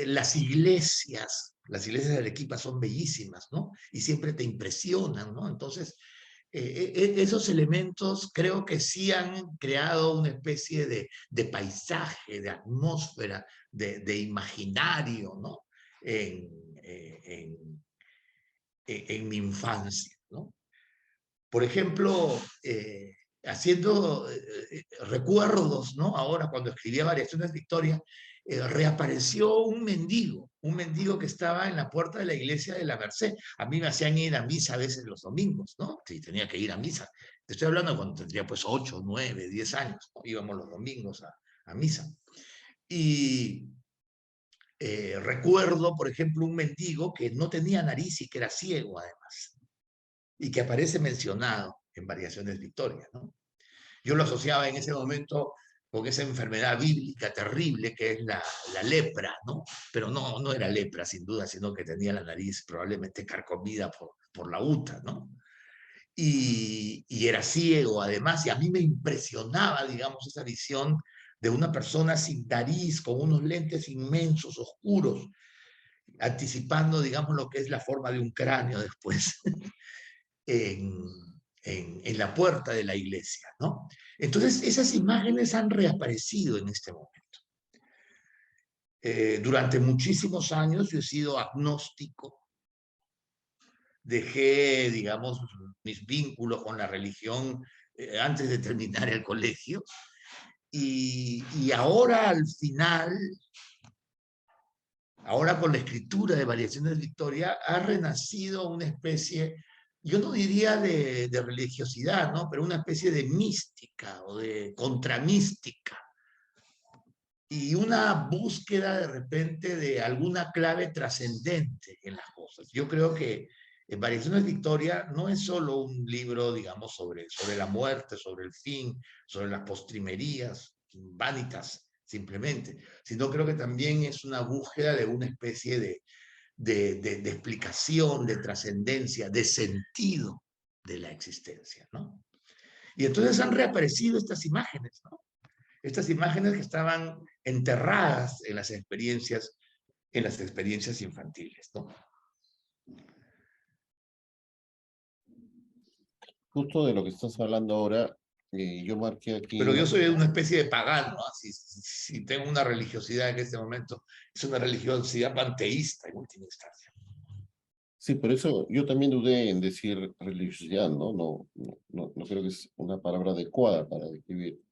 B: las iglesias de Arequipa son bellísimas, ¿no? Y siempre te impresionan, ¿no? Entonces, esos elementos creo que sí han creado una especie de paisaje, de atmósfera, de imaginario, ¿no? En, eh, en, en mi infancia, ¿no? Por ejemplo, haciendo recuerdos, ¿no? Ahora, cuando escribía Variaciones Victoria, reapareció un mendigo que estaba en la puerta de la iglesia de la Merced. A mí me hacían ir a misa a veces los domingos, ¿no? Sí, tenía que ir a misa. Te estoy hablando cuando tendría pues 8, 9, 10 años, ¿no? Íbamos los domingos a misa. Y recuerdo, por ejemplo, un mendigo que no tenía nariz y que era ciego, además, y que aparece mencionado en Variaciones Victoria, ¿no? Yo lo asociaba en ese momento con esa enfermedad bíblica terrible que es la lepra, ¿no? Pero no era lepra, sin duda, sino que tenía la nariz probablemente carcomida por la uta, ¿no? y era ciego además, y a mí me impresionaba, digamos, esa visión de una persona sin nariz, con unos lentes inmensos, oscuros, anticipando, digamos, lo que es la forma de un cráneo después en, en la puerta de la iglesia, ¿no? Entonces, esas imágenes han reaparecido en este momento. Durante muchísimos años yo he sido agnóstico, dejé, digamos, mis vínculos con la religión antes de terminar el colegio, y ahora al final, ahora con la escritura de Variaciones de Victoria, ha renacido una especie, yo no diría de religiosidad, ¿no? Pero una especie de mística o de contramística, y una búsqueda de repente de alguna clave trascendente en las cosas. Yo creo que Variaciones de Victoria no es solo un libro, digamos, sobre la muerte, sobre el fin, sobre las postrimerías, vanitas, simplemente, sino creo que también es una búsqueda de una especie de explicación, de trascendencia, de sentido de la existencia, ¿no? Y entonces han reaparecido estas imágenes, ¿no? Estas imágenes que estaban enterradas en las experiencias infantiles, ¿no?
A: Justo de lo que estás hablando ahora, yo marqué aquí
B: Pero
A: una...
B: yo soy una especie de pagano, ¿no? Si tengo una religiosidad en este momento, es una religiosidad panteísta en última instancia.
A: Sí, por eso yo también dudé en decir religiosidad, ¿no? No creo que es una palabra adecuada para describir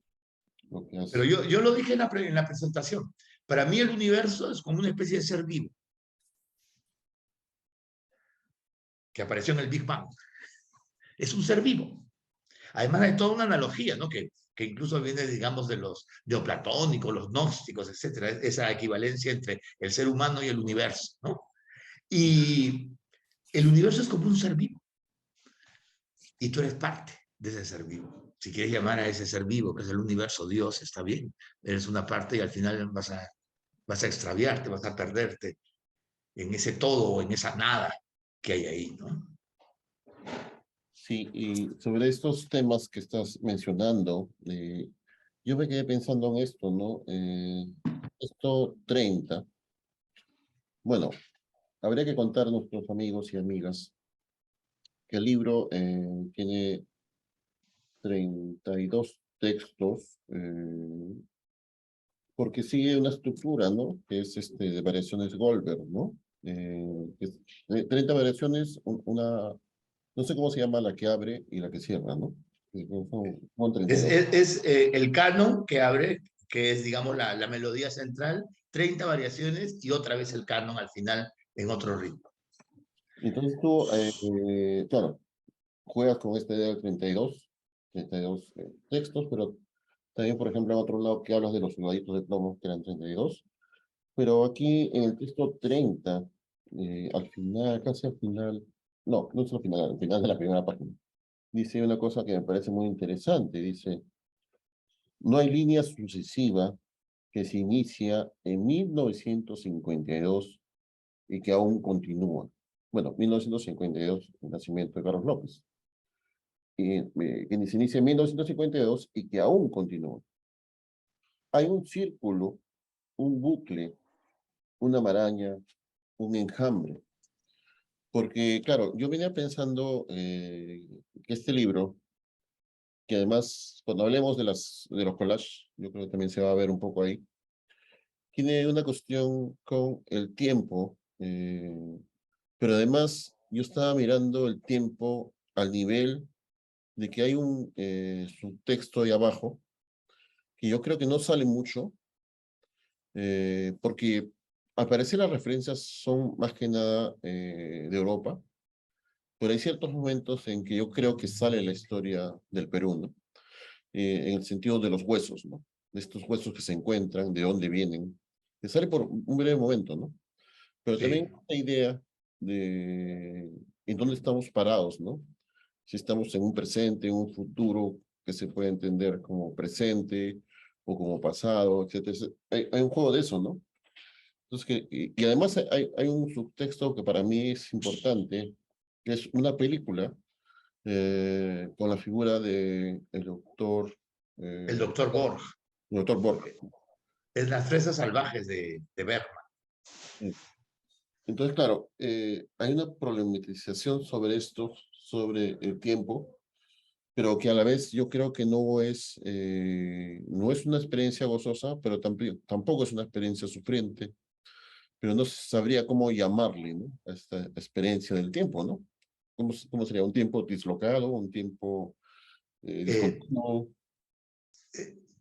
A: lo que
B: Pero
A: hace.
B: yo lo dije en la presentación. Para mí el universo es como una especie de ser vivo que apareció en el Big Bang. Es un ser vivo. Además hay toda una analogía, ¿no? Que incluso viene, digamos, de los neoplatónicos, los gnósticos, etcétera, esa equivalencia entre el ser humano y el universo, ¿no? Y el universo es como un ser vivo, y tú eres parte de ese ser vivo. Si quieres llamar a ese ser vivo, que es el universo, Dios, está bien, eres una parte y al final vas a extraviarte, vas a perderte en ese todo o en esa nada que hay ahí, ¿no?
A: Sí, y sobre estos temas que estás mencionando, yo me quedé pensando en esto, ¿no? Esto 30, bueno, habría que contar a nuestros amigos y amigas que el libro tiene 32 textos, porque sigue una estructura, ¿no? Que es de variaciones Goldberg, ¿no? Que es, 30 variaciones, no sé cómo se llama la que abre y la que cierra, ¿no? Son
B: Es,
A: 32.
B: es, es el canon que abre, que es, digamos, la melodía central, 30 variaciones y otra vez el canon al final en otro ritmo.
A: Entonces tú, claro, juegas con esta idea del 32 textos, pero también, por ejemplo, en otro lado que hablas de los soldaditos de plomo, que eran 32, pero aquí en el texto 30, al final, casi al final, no es al final de la primera página, dice una cosa que me parece muy interesante, dice, no hay línea sucesiva que se inicia en 1952 y que aún continúa. Bueno, 1952, el nacimiento de Carlos López, que se inicia en 1952 y que aún continúa. Hay un círculo, un bucle, una maraña, un enjambre. Porque, claro, yo venía pensando que este libro, que además, cuando hablemos de los collages, yo creo que también se va a ver un poco ahí, tiene una cuestión con el tiempo, pero además yo estaba mirando el tiempo al nivel de que hay un subtexto ahí abajo, que yo creo que no sale mucho, porque al parecer las referencias son más que nada de Europa, pero hay ciertos momentos en que yo creo que sale la historia del Perú, ¿no? En el sentido de los huesos, ¿no? De estos huesos que se encuentran, de dónde vienen, que sale por un breve momento, ¿no? Pero también
B: Sí.
A: la idea de en dónde estamos parados, ¿no? Si estamos en un presente, en un futuro que se puede entender como presente o como pasado, etcétera. Hay un juego de eso, ¿no? Entonces, y además hay un subtexto que para mí es importante, que es una película con la figura de
B: El
A: eh,
B: doctor Borg.
A: el doctor Borg.
B: Es Las fresas salvajes de Bergman.
A: Entonces, claro, hay una problematización sobre esto, sobre el tiempo, pero que a la vez yo creo que no es una experiencia gozosa, pero tampoco es una experiencia sufriente, pero no sabría cómo llamarle, ¿no? A esta experiencia del tiempo, ¿no? ¿Cómo sería? ¿Un tiempo dislocado? ¿Un tiempo
B: Eh,
A: discontinuo?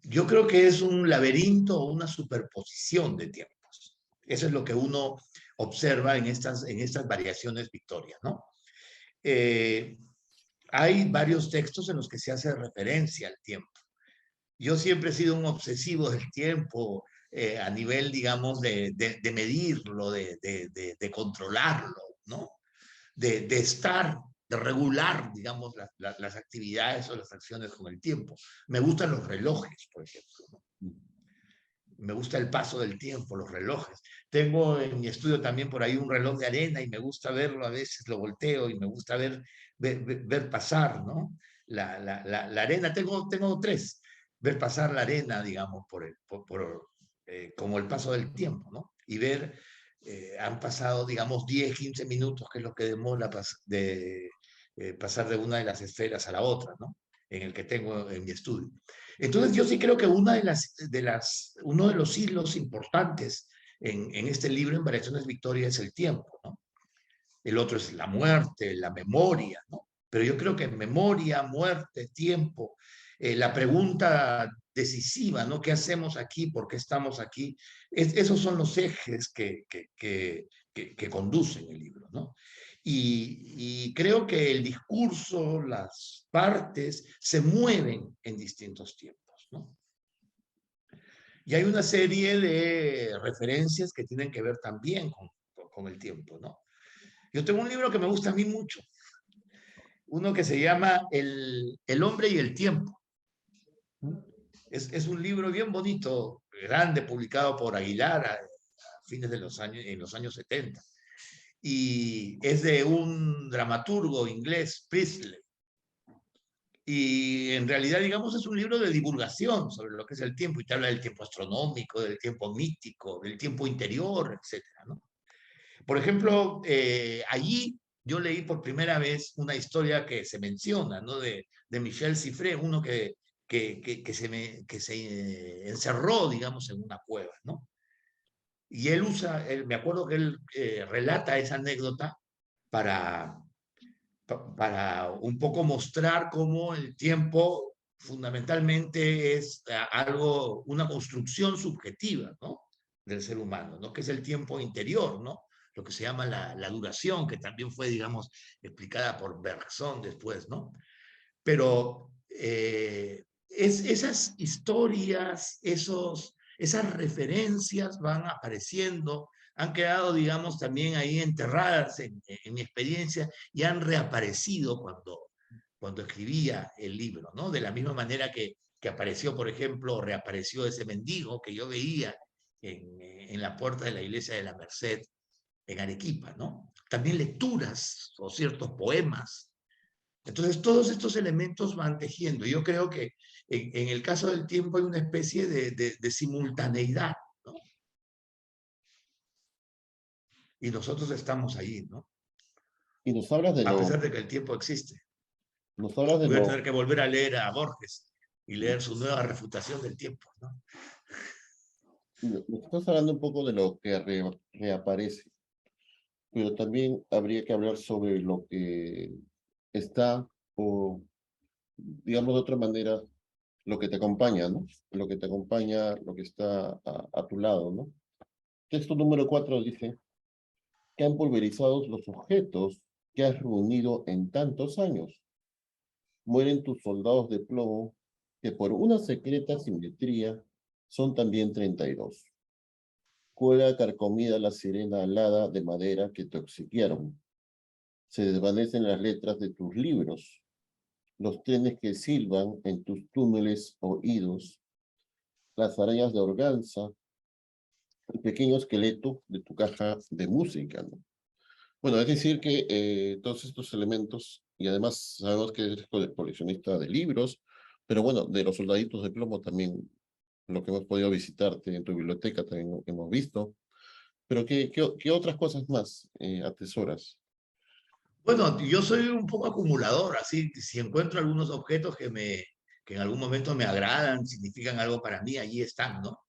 B: yo creo que es un laberinto o una superposición de tiempos. Eso es lo que uno observa en estas variaciones victorias, ¿no? Eh, hay varios textos en los que se hace referencia al tiempo. Yo siempre he sido un obsesivo del tiempo a nivel, digamos, de medirlo, de controlarlo, ¿no? De estar, de regular, digamos, las actividades o las acciones con el tiempo. Me gustan los relojes, por ejemplo, ¿no? Me gusta el paso del tiempo, los relojes. Tengo en mi estudio también por ahí un reloj de arena y me gusta verlo, a veces lo volteo y me gusta ver pasar, ¿no? La arena, tengo tres, ver pasar la arena, digamos, como el paso del tiempo, ¿no? Y ver, han pasado, digamos, 10, 15 minutos, que es lo que demora pasar de una de las esferas a la otra, ¿no? En el que tengo en mi estudio. Entonces yo sí creo que uno de los hilos importantes en este libro, en Variaciones Victoria, es el tiempo, ¿no? El otro es la muerte, la memoria, ¿no? Pero yo creo que memoria, muerte, tiempo, la pregunta decisiva, ¿no? ¿Qué hacemos aquí? ¿Por qué estamos aquí? Esos son los ejes que conducen el libro, ¿no? Y creo que el discurso, las partes, se mueven en distintos tiempos, ¿no? Y hay una serie de referencias que tienen que ver también con el tiempo, ¿no? Yo tengo un libro que me gusta a mí mucho, uno que se llama El hombre y el tiempo. Es un libro bien bonito, grande, publicado por Aguilar a fines de en los años 70. Y es de un dramaturgo inglés, Priestley. Y en realidad, digamos, es un libro de divulgación sobre lo que es el tiempo, y te habla del tiempo astronómico, del tiempo mítico, del tiempo interior, etcétera, ¿no? Por ejemplo, allí yo leí por primera vez una historia que se menciona, ¿no? De Michel Cifré, uno que se encerró, digamos, en una cueva, ¿no? Y me acuerdo que él relata esa anécdota para, para un poco mostrar cómo el tiempo fundamentalmente es algo, una construcción subjetiva, ¿no? Del ser humano, ¿no? Que es el tiempo interior, ¿no? Lo que se llama la duración, que también fue, digamos, explicada por Bergson después, ¿no? Pero esas historias, esas referencias van apareciendo, han quedado, digamos, también ahí enterradas en mi experiencia y han reaparecido cuando escribía el libro, ¿no? De la misma manera que apareció, por ejemplo, reapareció ese mendigo que yo veía en la puerta de la iglesia de la Merced en Arequipa, ¿no? También lecturas o ciertos poemas. Entonces, todos estos elementos van tejiendo. Yo creo que en el caso del tiempo hay una especie de simultaneidad, ¿no? Y nosotros estamos ahí, ¿no?
A: Y
B: A pesar de que el tiempo existe.
A: nos hablas de
B: Voy a tener
A: lo,
B: que volver a leer a Borges y leer su nueva refutación del tiempo, ¿no?
A: nos estás hablando un poco de lo que reaparece, pero también habría que hablar sobre lo que está, o digamos de otra manera, lo que te acompaña, ¿no? Lo que te acompaña, lo que está a tu lado, ¿no? Texto número 4 dice: que han pulverizado los objetos que has reunido en tantos años. Mueren tus soldados de plomo, que por una secreta simetría son también 32. Cuela carcomida la sirena alada de madera que te obsequiaron. Se desvanecen las letras de tus libros, los trenes que silban en tus túneles oídos, las arañas de organza, el pequeño esqueleto de tu caja de música, ¿no? Bueno, es decir que todos estos elementos y además sabemos que eres coleccionista de libros, pero bueno, de los soldaditos de plomo también, lo que hemos podido visitarte en tu biblioteca también hemos visto. Pero ¿qué otras cosas más atesoras?
B: Bueno, yo soy un poco acumulador, así, si encuentro algunos objetos que en algún momento me agradan, significan algo para mí, allí están, ¿no?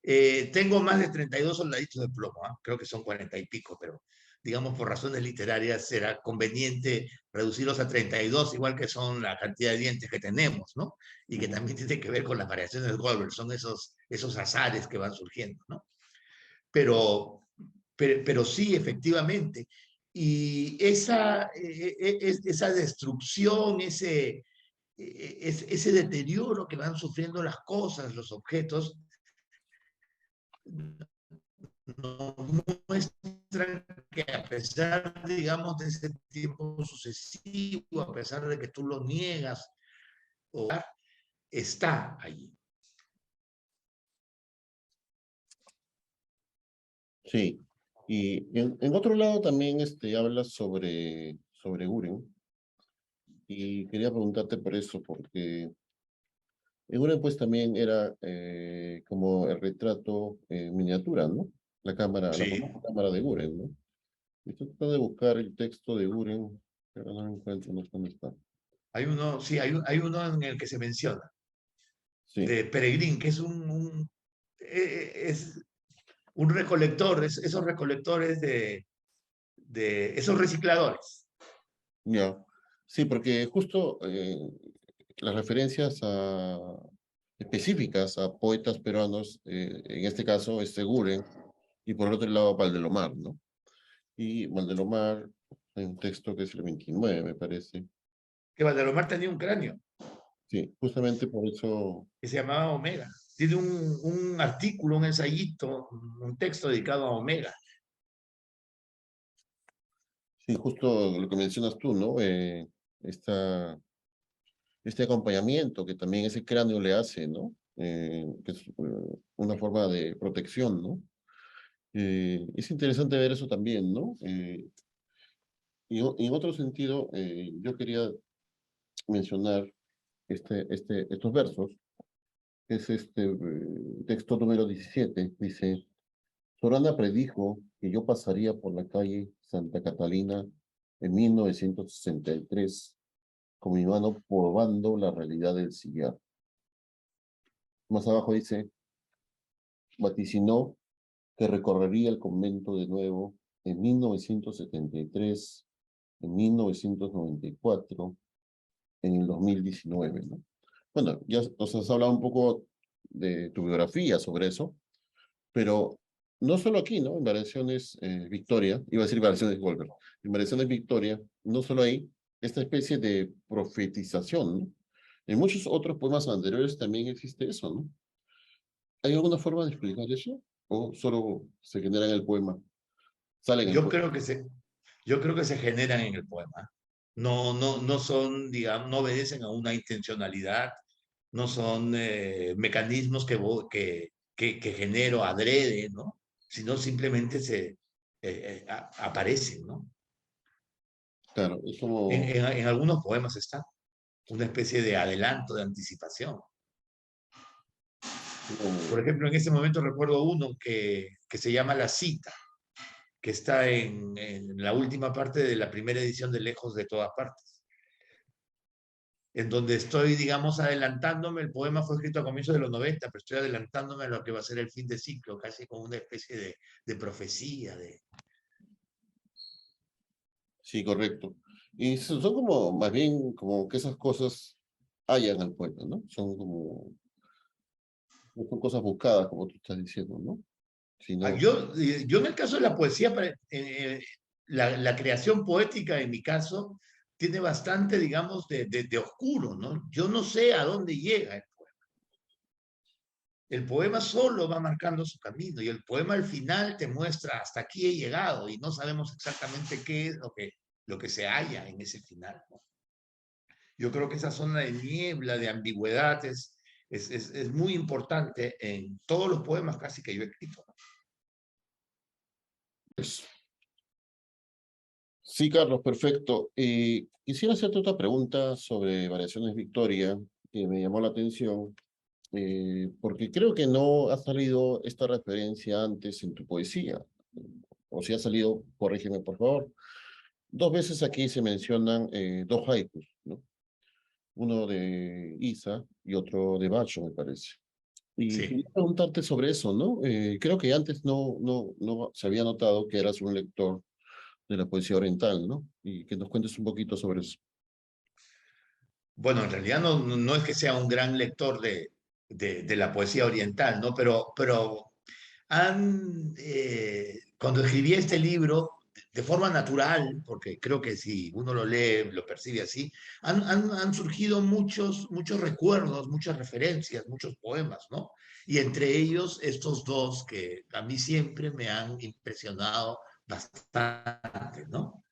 B: Tengo más de 32 soldaditos de plomo, ¿ah? Creo que son 40 y pico, pero digamos por razones literarias será conveniente reducirlos a 32, igual que son la cantidad de dientes que tenemos, ¿no? Y que también tiene que ver con las variaciones de Goldberg, son esos azares que van surgiendo, ¿no? Pero, pero sí, efectivamente. Y esa destrucción, ese deterioro que van sufriendo las cosas, los objetos, nos muestran que a pesar, digamos, de ese tiempo sucesivo, a pesar de que tú lo niegas, está allí.
A: Sí, y en otro lado también hablas sobre Guren, y quería preguntarte por eso, porque Eguren pues también era como el retrato miniatura, ¿no? La
B: Sí.
A: famosa cámara de Guren, ¿no? Y estoy tratando de buscar el texto de Guren, pero no lo encuentro, no sé dónde está.
B: Hay uno, sí, hay uno en el que se menciona,
A: Sí,
B: de Peregrín, que es es un recolector, esos recolectores de esos recicladores.
A: ya. Sí, porque justo las referencias específicas a poetas peruanos, en este caso es Guren, y por el otro lado Valdelomar, ¿no? Y Valdelomar, hay un texto que es el 29, me parece.
B: Que Valdelomar tenía un cráneo
A: Sí, justamente por eso,
B: que se llamaba Omega. Tiene un artículo, un ensayito, un texto dedicado a Omega.
A: sí, justo lo que mencionas tú, ¿no? Este acompañamiento que también ese cráneo le hace, ¿no? Que es una forma de protección, ¿no? Es interesante ver eso también, ¿no? Y en otro sentido, yo quería mencionar estos versos, que es texto número 17, dice, Sorana predijo que yo pasaría por la calle Santa Catalina en 1963 con mi mano probando la realidad del cigarro. Más abajo dice, vaticinó que recorrería el convento de nuevo en 1973, en 1994, en el 2019, ¿no? Bueno, ya nos has hablado un poco de tu biografía sobre eso, pero no solo aquí, ¿no? En Variaciones Victoria, iba a decir Variaciones Goldberg, en Variaciones Victoria, no solo ahí, esta especie de profetización, ¿no? En muchos otros poemas anteriores también existe eso, ¿no? ¿Hay alguna forma de explicar eso? ¿O solo se genera en el poema? Sale en el
B: Yo
A: poema.
B: creo que yo creo que se generan en el poema. No son, digamos, no obedecen a una intencionalidad, no son mecanismos que genero adrede, ¿no? Sino simplemente aparecen, ¿no?
A: Claro, es como,
B: En algunos poemas está una especie de adelanto, de anticipación. Por
A: como-
B: ejemplo, en ese momento recuerdo uno que se llama La Cita, que está en la última parte de la primera edición de Lejos de todas partes, en donde estoy, digamos, adelantándome. El poema fue escrito a comienzos de los 90, pero estoy adelantándome a lo que va a ser el fin de ciclo, casi como una especie de profecía.
A: sí, correcto. Y son como, más bien, como que esas cosas hayan al poeta, ¿no? Son como, no son cosas buscadas, como tú estás diciendo, ¿no? Sino,
B: Yo en el caso de la poesía, la creación poética en mi caso tiene bastante, digamos, de oscuro, ¿no? Yo no sé a dónde llega el poema. El poema solo va marcando su camino y el poema al final te muestra hasta aquí he llegado y no sabemos exactamente qué es lo que se halla en ese final, ¿no? Yo creo que esa zona de niebla, de ambigüedad, es muy importante en todos los poemas casi que yo he escrito, ¿no?
A: pues, Sí, Carlos, perfecto. Quisiera hacerte otra pregunta sobre Variaciones Victoria, que me llamó la atención, porque creo que no ha salido esta referencia antes en tu poesía. O si ha salido, corrígeme por favor. Dos veces aquí se mencionan dos haikus, ¿no? Uno de Isa y otro de Bacho, me parece. Y quería
B: Sí.
A: preguntarte sobre eso, ¿no? Creo que antes no se había notado que eras un lector de la poesía oriental, ¿no? Y que nos cuentes un poquito sobre eso.
B: Bueno, en realidad no es que sea un gran lector de la poesía oriental, ¿no? Pero cuando escribí este libro, de forma natural, porque creo que si uno lo lee, lo percibe así, han surgido muchos recuerdos, muchas referencias, muchos poemas, ¿no? Y entre ellos estos dos que a mí siempre me han impresionado bastante, ¿no?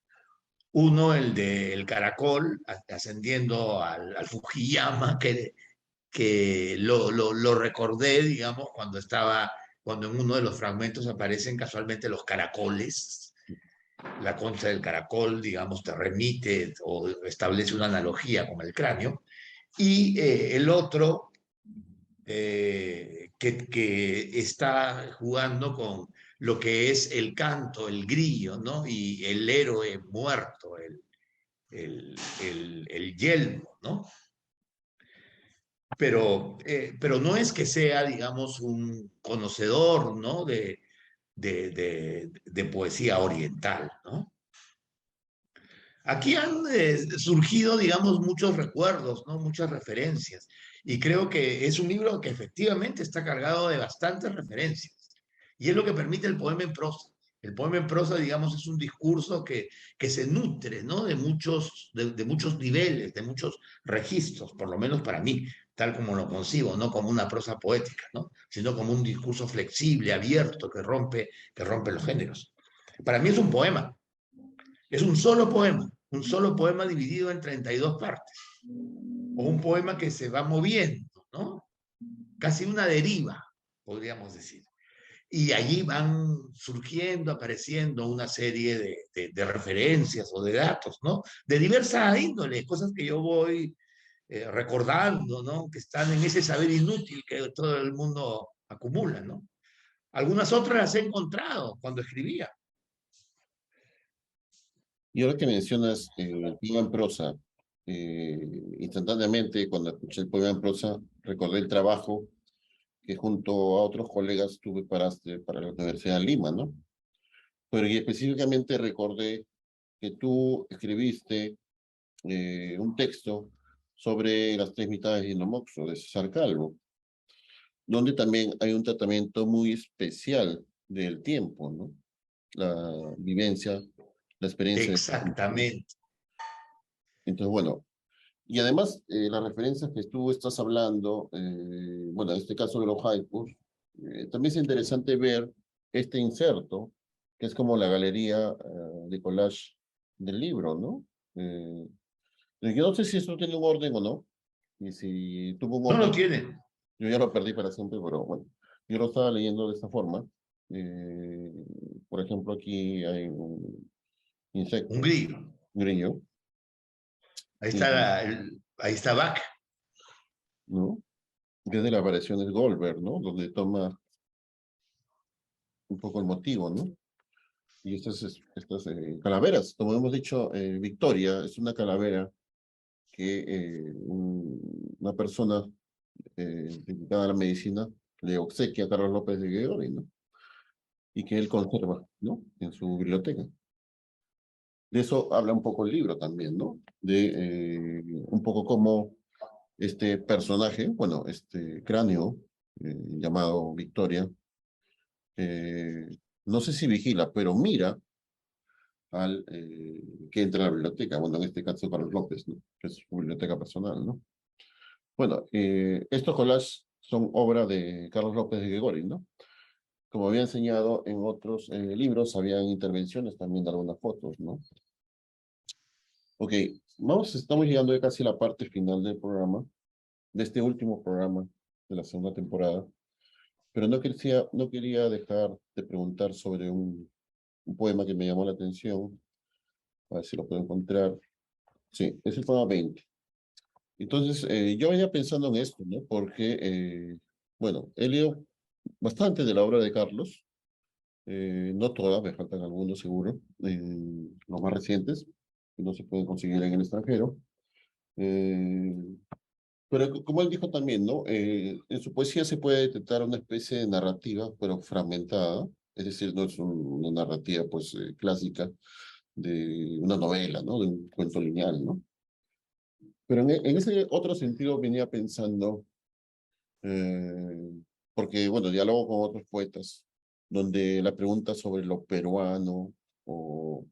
B: Uno, el del caracol, ascendiendo al Fujiyama, que lo recordé, digamos, cuando en uno de los fragmentos aparecen casualmente los caracoles. La concha del caracol, digamos, te remite o establece una analogía con el cráneo. Y el otro, que está jugando con lo que es el canto, el grillo, ¿no? Y el héroe muerto, el yelmo, ¿no? Pero no es que sea, digamos, un conocedor, ¿no? De poesía oriental, ¿no? Aquí han surgido, digamos, muchos recuerdos, ¿no? Muchas referencias. Y creo que es un libro que efectivamente está cargado de bastantes referencias. Y es lo que permite el poema en prosa. El poema en prosa, digamos, es un discurso que se nutre, ¿no? De muchos niveles, de muchos registros, por lo menos para mí, tal como lo concibo, no como una prosa poética, ¿no? Sino como un discurso flexible, abierto, que rompe los géneros. Para mí es un poema, es un solo poema dividido en 32 partes, o un poema que se va moviendo, ¿no? Casi una deriva, podríamos decir. Y allí van surgiendo, apareciendo una serie de referencias o de datos, ¿no? De diversa índole, cosas que yo voy recordando, ¿no? Que están en ese saber inútil que todo el mundo acumula, ¿no? Algunas otras las he encontrado cuando escribía.
A: Y ahora que mencionas el poema en prosa, instantáneamente cuando escuché el poema en prosa, recordé el trabajo que junto a otros colegas tú preparaste para la Universidad de Lima, ¿no? Pero y específicamente recordé que tú escribiste un texto sobre las tres mitades de Inomoxo, de César Calvo, donde también hay un tratamiento muy especial del tiempo, ¿no? La vivencia, la experiencia.
B: Exactamente.
A: Entonces, bueno, y además las referencias que tú estás hablando, bueno, en este caso de los haikus, también es interesante ver este inserto, que es como la galería de collage del libro, ¿no? Yo no sé si esto tiene un orden o no, y si tuvo un
B: No lo
A: orden,
B: tienen.
A: yo ya lo perdí para siempre, pero bueno, yo lo estaba leyendo de esta forma. Eh, por ejemplo, aquí hay un
B: Un
A: insecto,
B: grillo.
A: un grillo,
B: Ahí está,
A: y,
B: ahí está Bach.
A: ¿no? Desde la aparición de Goldberg, ¿no? Donde toma un poco el motivo, ¿no? Y estas calaveras, como hemos dicho, Victoria es una calavera que una persona dedicada a la medicina le obsequia a Carlos López de Gueroy, ¿no? Y que él conserva, ¿no? En su biblioteca. De eso habla un poco el libro también, ¿no? De un poco cómo este personaje, bueno, este cráneo llamado Victoria, eh, no sé si vigila, pero mira al que entra a la biblioteca, bueno, en este caso Carlos López, ¿no? Que es su biblioteca personal, ¿no? Bueno, estos collages son obra de Carlos López de Gregori, ¿no? Como había enseñado en otros libros, habían intervenciones también de algunas fotos, ¿no? Ok, estamos llegando ya casi a la parte final del programa, de este último programa de la segunda temporada, pero no quería dejar de preguntar sobre un poema que me llamó la atención, A ver si lo puedo encontrar. Sí, es el poema 20. Entonces, yo venía pensando en esto, ¿no? Porque, bueno, he leído bastante de la obra de Carlos, no todas, me faltan algunos seguro, los más recientes, que no se pueden conseguir en el extranjero. Eh, pero como él dijo también, ¿no? En su poesía se puede detectar una especie de narrativa, pero fragmentada, es decir, no es una narrativa, pues, clásica de una novela, ¿no? De un cuento lineal, ¿no? Pero en ese otro sentido venía pensando, eh, porque, bueno, diálogo con otros poetas, donde la pregunta sobre lo peruano, o,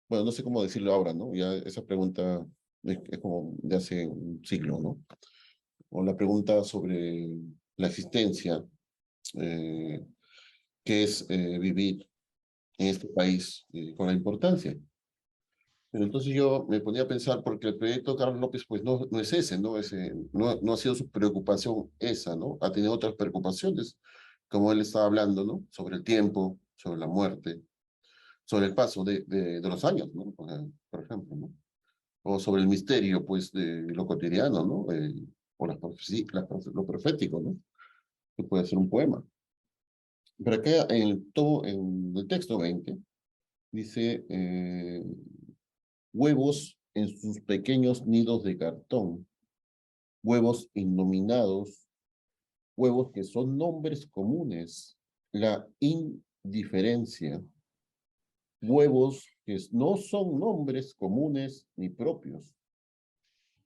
A: bueno, no sé cómo decirlo ahora, ¿no? Ya esa pregunta es como de hace un siglo, ¿no? O la pregunta sobre la existencia, eh, que es vivir en este país con la importancia. Pero entonces yo me ponía a pensar, porque el proyecto Carlos López, pues no es ese, ¿no? No ha sido su preocupación esa, ¿no? Ha tenido otras preocupaciones, como él estaba hablando, ¿no? Sobre el tiempo, sobre la muerte, sobre el paso de los años, ¿no? Por ejemplo, ¿no? O sobre el misterio, pues, de lo cotidiano, ¿no? O lo profético, ¿no? Que puede ser un poema. Pero acá en el texto 20 dice, huevos en sus pequeños nidos de cartón, huevos innominados, huevos que son nombres comunes, la indiferencia, huevos que no son nombres comunes ni propios,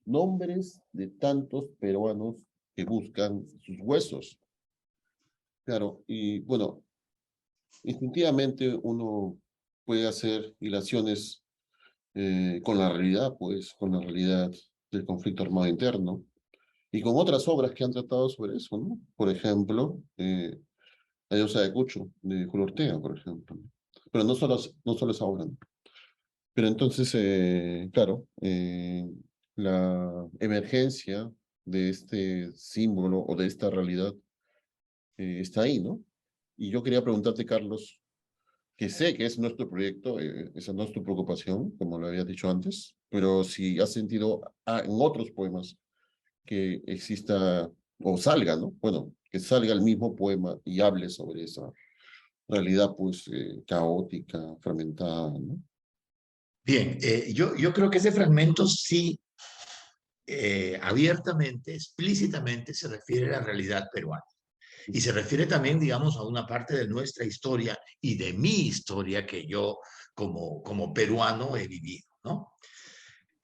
A: nombres de tantos peruanos que buscan sus huesos. Claro, y bueno, instintivamente uno puede hacer hilaciones con la realidad, pues, con la realidad del conflicto armado interno, y con otras obras que han tratado sobre eso, ¿no? Por ejemplo, La diosa de Cucho, de Julio Ortega, por ejemplo. Pero no solo esa obra, ¿no? Pero entonces, claro, la emergencia de este símbolo o de esta realidad está ahí, ¿no? Y yo quería preguntarte, Carlos, que sé que es nuestro proyecto, esa no es tu preocupación, como lo habías dicho antes, pero si has sentido en otros poemas que exista o salga, ¿no? Bueno, que salga el mismo poema y hable sobre esa realidad, pues, caótica, fragmentada, ¿no?
B: Bien, yo creo que ese fragmento sí, abiertamente, explícitamente se refiere a la realidad peruana. Y se refiere también, digamos, a una parte de nuestra historia y de mi historia que yo como peruano he vivido, ¿no?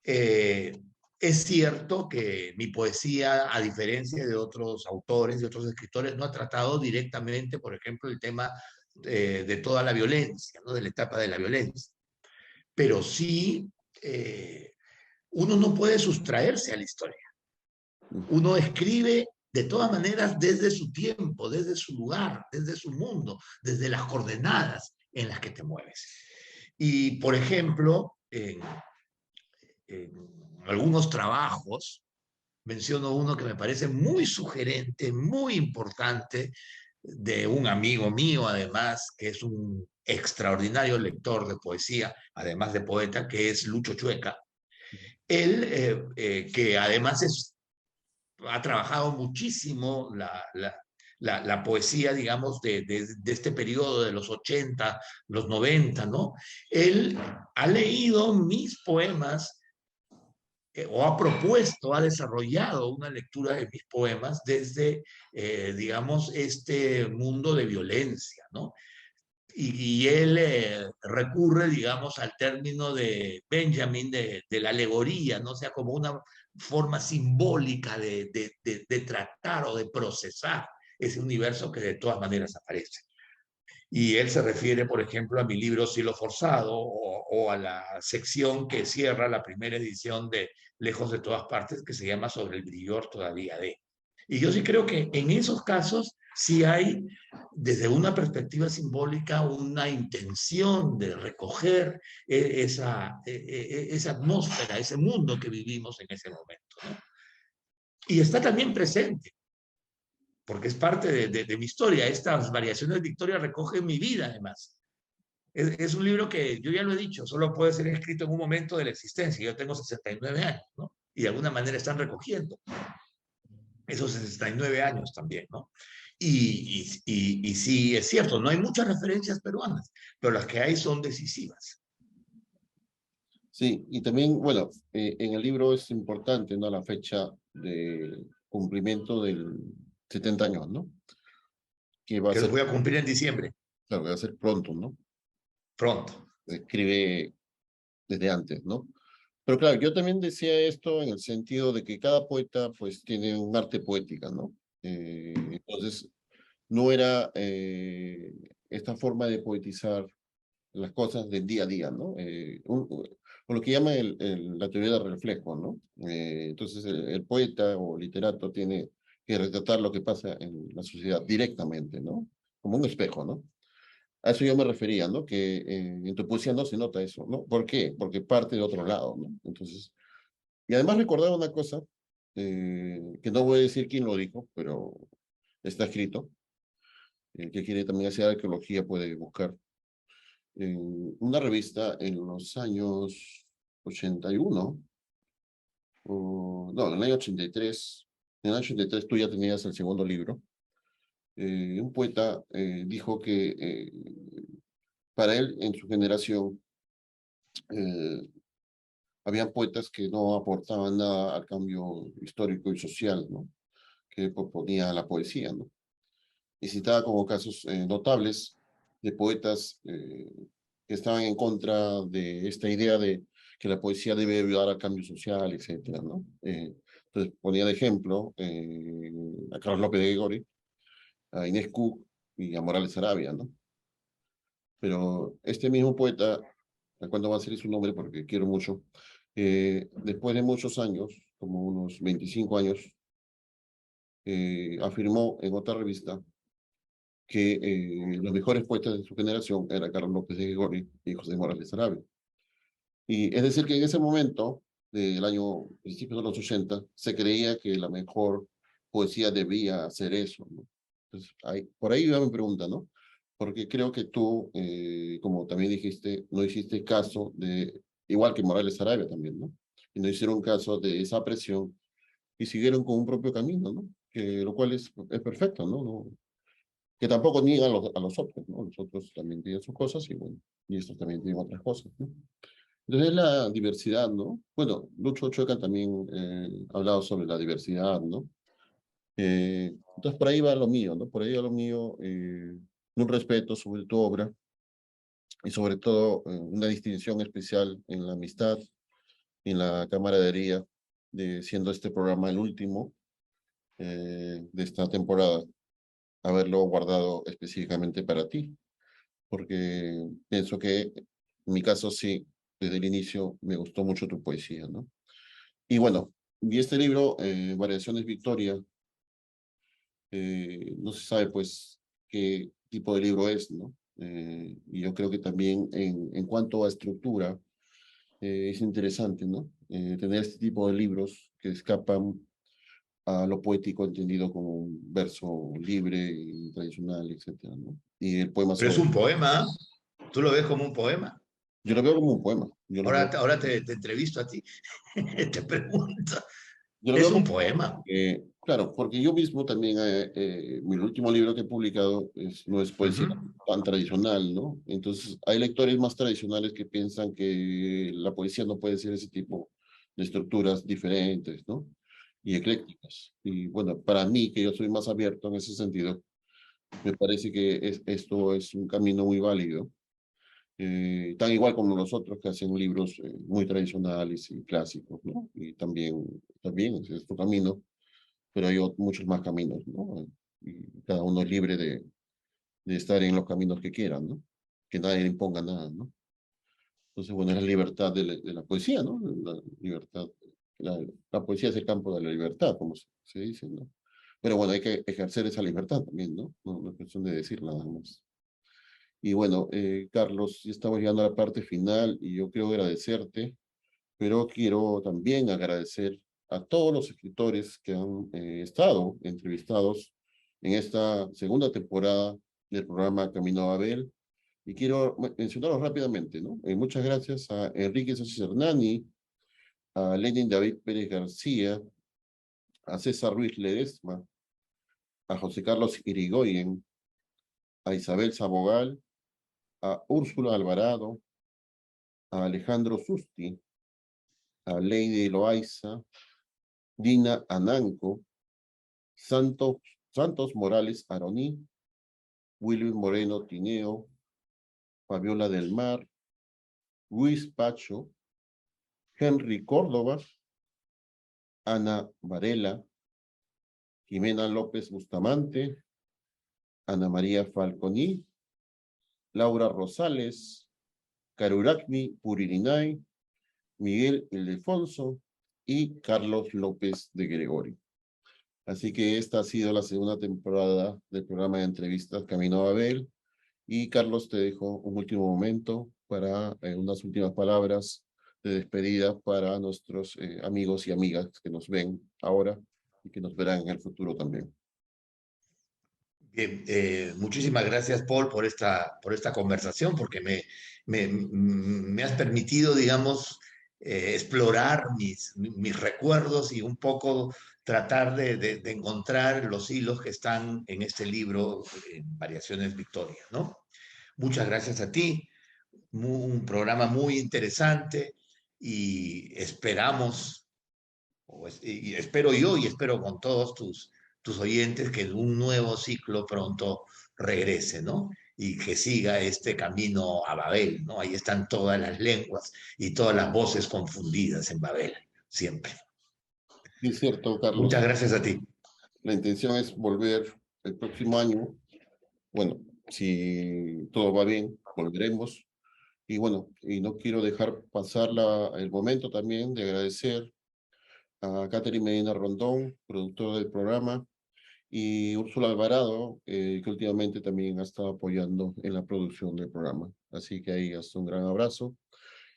B: Eh, es cierto que mi poesía, a diferencia de otros autores, de otros escritores, no ha tratado directamente, por ejemplo, el tema de toda la violencia, ¿no? De la etapa de la violencia. Pero sí, uno no puede sustraerse a la historia. Uno escribe de todas maneras desde su tiempo, desde su lugar, desde su mundo, desde las coordenadas en las que te mueves. Y, por ejemplo, en algunos trabajos, menciono uno que me parece muy sugerente, muy importante, de un amigo mío, además, que es un extraordinario lector de poesía, además de poeta, que es Lucho Chueca. Él, que además ha trabajado muchísimo la poesía, digamos, de este periodo de los 80, los 90, ¿no? Él ha leído mis poemas o ha propuesto, ha desarrollado una lectura de mis poemas desde, digamos, este mundo de violencia, ¿no? Y él recurre, digamos, al término de Benjamin de la alegoría, ¿no? O sea, como una forma simbólica de tratar o de procesar ese universo que de todas maneras aparece. Y él se refiere, por ejemplo, a mi libro Cielo Forzado o a la sección que cierra la primera edición de Lejos de todas partes, que se llama Sobre el brillor todavía de. Y yo sí creo que en esos casos sí hay, desde una perspectiva simbólica, una intención de recoger esa atmósfera, ese mundo que vivimos en ese momento, ¿no? Y está también presente porque es parte de mi historia. Estas variaciones de historia recogen mi vida, además. Es un libro que, yo ya lo he dicho, solo puede ser escrito en un momento de la existencia. Yo tengo 69 años, ¿no? Y de alguna manera están recogiendo esos 69 años también, ¿no? Y sí, es cierto, no hay muchas referencias peruanas, pero las que hay son decisivas.
A: Sí, y también, bueno, en el libro es importante, ¿no? La fecha de cumplimiento del 70 años, ¿no? Que va a
B: Que los
A: ser,
B: voy a cumplir en diciembre,
A: claro, que va a ser pronto, ¿no?
B: pronto.
A: Escribe desde antes, ¿no? Pero claro, yo también decía esto en el sentido de que cada poeta pues tiene un arte poética, ¿no? Entonces, no era esta forma de poetizar las cosas del día a día, ¿no? O lo que llama la teoría del reflejo, ¿no? Entonces, el poeta o literato tiene que retratar lo que pasa en la sociedad directamente, ¿no? Como un espejo, ¿no? A eso yo me refería, ¿no? Que en tu poesía no se nota eso, ¿no? ¿Por qué? Porque parte de otro lado, ¿no? Entonces, y además recordaba una cosa, que no voy a decir quién lo dijo, pero está escrito. El que quiere también hacer arqueología puede buscar en una revista en los años 81, no, en el año 83. En el año 83 tú ya tenías el segundo libro. Un poeta dijo que para él, en su generación, eh, había poetas que no aportaban nada al cambio histórico y social, ¿no? Que proponía la poesía, ¿no? Y citaba como casos notables de poetas que estaban en contra de esta idea de que la poesía debe ayudar al cambio social, etcétera, ¿no? Entonces ponía de ejemplo a Carlos López de Gregori, a Inés Cook y a Morales Arabia, ¿no? Pero este mismo poeta, al cual no va a decir su nombre porque quiero mucho, después de muchos años, como unos 25 años, afirmó en otra revista que los mejores poetas de su generación eran Carlos López de Gregori y José Morales Arabia. Y es decir, que en ese momento, del año, principios de los 80, se creía que la mejor poesía debía hacer eso, ¿no? Entonces, por ahí va mi pregunta, ¿no? Porque creo que tú, como también dijiste, no hiciste caso de, igual que Morales Arabia también, ¿no? Y no hicieron caso de esa presión y siguieron con un propio camino, ¿no? Que, lo cual es perfecto, ¿no? Que tampoco niegan a los otros, ¿no? Los otros también tienen sus cosas y bueno, y estos también tienen otras cosas, ¿no? Entonces la diversidad, ¿no? Bueno, Lucho Chueca también ha hablado sobre la diversidad, ¿no? Entonces por ahí va lo mío, ¿no? Por ahí va lo mío, un respeto sobre tu obra y sobre todo una distinción especial en la amistad, en la camaradería, de siendo este programa el último de esta temporada, haberlo guardado específicamente para ti, porque pienso que en mi caso sí, desde el inicio me gustó mucho tu poesía, ¿no? Y bueno, y este libro, Variaciones Victoria, no se sabe pues qué tipo de libro es, ¿no? Y yo creo que también en cuanto a estructura, es interesante, ¿no? Tener este tipo de libros que escapan a lo poético entendido como un verso libre y tradicional, etcétera, ¿no? Y el poema
B: Pero es
A: sobre...
B: un poema, tú lo ves como un poema.
A: Yo lo veo como un poema, yo lo veo,
B: Ahora te entrevisto a ti, te pregunto,
A: yo lo
B: es
A: veo
B: un
A: como...
B: poema.
A: claro, porque yo mismo también, mi último libro que he publicado no es poesía
B: Ujú.
A: tan tradicional, ¿no? Entonces, hay lectores más tradicionales que piensan que la poesía no puede ser ese tipo de estructuras diferentes, ¿no? Y eclécticas. Y bueno, para mí, que yo soy más abierto en ese sentido, me parece que esto es un camino muy válido, tan igual como los otros que hacen libros muy tradicionales y clásicos, ¿no? Y también ese es tu camino, pero hay muchos más caminos, ¿no? Y cada uno es libre de estar en los caminos que quieran, ¿no? Que nadie le imponga nada, ¿no? Entonces, bueno, es la libertad de la poesía, ¿no? La libertad, la poesía es el campo de la libertad, como se dice, ¿no? Pero bueno, hay que ejercer esa libertad también, ¿no? No es cuestión de decir nada más. Y bueno, Carlos, ya estamos llegando a la parte final y yo quiero agradecerte, pero quiero también agradecer a todos los escritores que han estado entrevistados en esta segunda temporada del programa Camino a Babel. Y quiero mencionarlos rápidamente, ¿no? Muchas gracias a Enrique Sánchez Hernani, a Lenin David Pérez García, a César Ruiz Ledesma, a José Carlos Irigoyen, a Isabel Sabogal, a Úrsula Alvarado, a Alejandro Susti, a Lady Loaiza, Dina Ananco, Santos Morales Aroní, Willy Moreno Tineo, Fabiola del Mar, Luis Pacho, Henry Córdoba, Ana Varela, Jimena López Bustamante, Ana María Falconi, Laura Rosales, Caruracmi Puririnay, Miguel Ildefonso y Carlos López de Gregorio. Así que esta ha sido la segunda temporada del programa de entrevistas Camino a Babel. Y Carlos, te dejo un último momento para unas últimas palabras de despedida para nuestros amigos y amigas que nos ven ahora y que nos verán en el futuro también.
B: Bien, muchísimas gracias, Paul, por esta conversación, porque me has permitido, digamos, explorar mis recuerdos y un poco tratar de encontrar los hilos que están en este libro, Variaciones Victoria, ¿no? Muchas gracias a ti, un programa muy interesante y esperamos y espero yo y espero con todos tus oyentes que un nuevo ciclo pronto regrese, ¿no? Y que siga este camino a Babel, ¿no? Ahí están todas las lenguas y todas las voces confundidas en Babel, siempre.
A: Sí, es cierto, Carlos.
B: Muchas gracias a ti.
A: La intención es volver el próximo año. Bueno, si todo va bien, volveremos. Y bueno, y no quiero dejar pasar el momento también de agradecer a Catherine Medina Rondón, productora del programa, y Úrsula Alvarado, que últimamente también ha estado apoyando en la producción del programa. Así que ahí hasta un gran abrazo.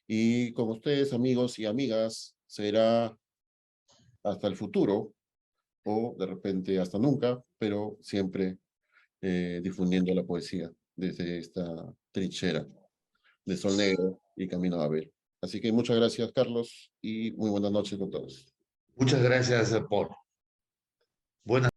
A: Y con ustedes, amigos y amigas, será hasta el futuro, o de repente hasta nunca, pero siempre difundiendo la poesía desde esta trinchera de Sol Negro y Camino a Babel. Así que muchas gracias, Carlos, y muy buenas noches con todos.
B: Muchas gracias, Paul. Buenas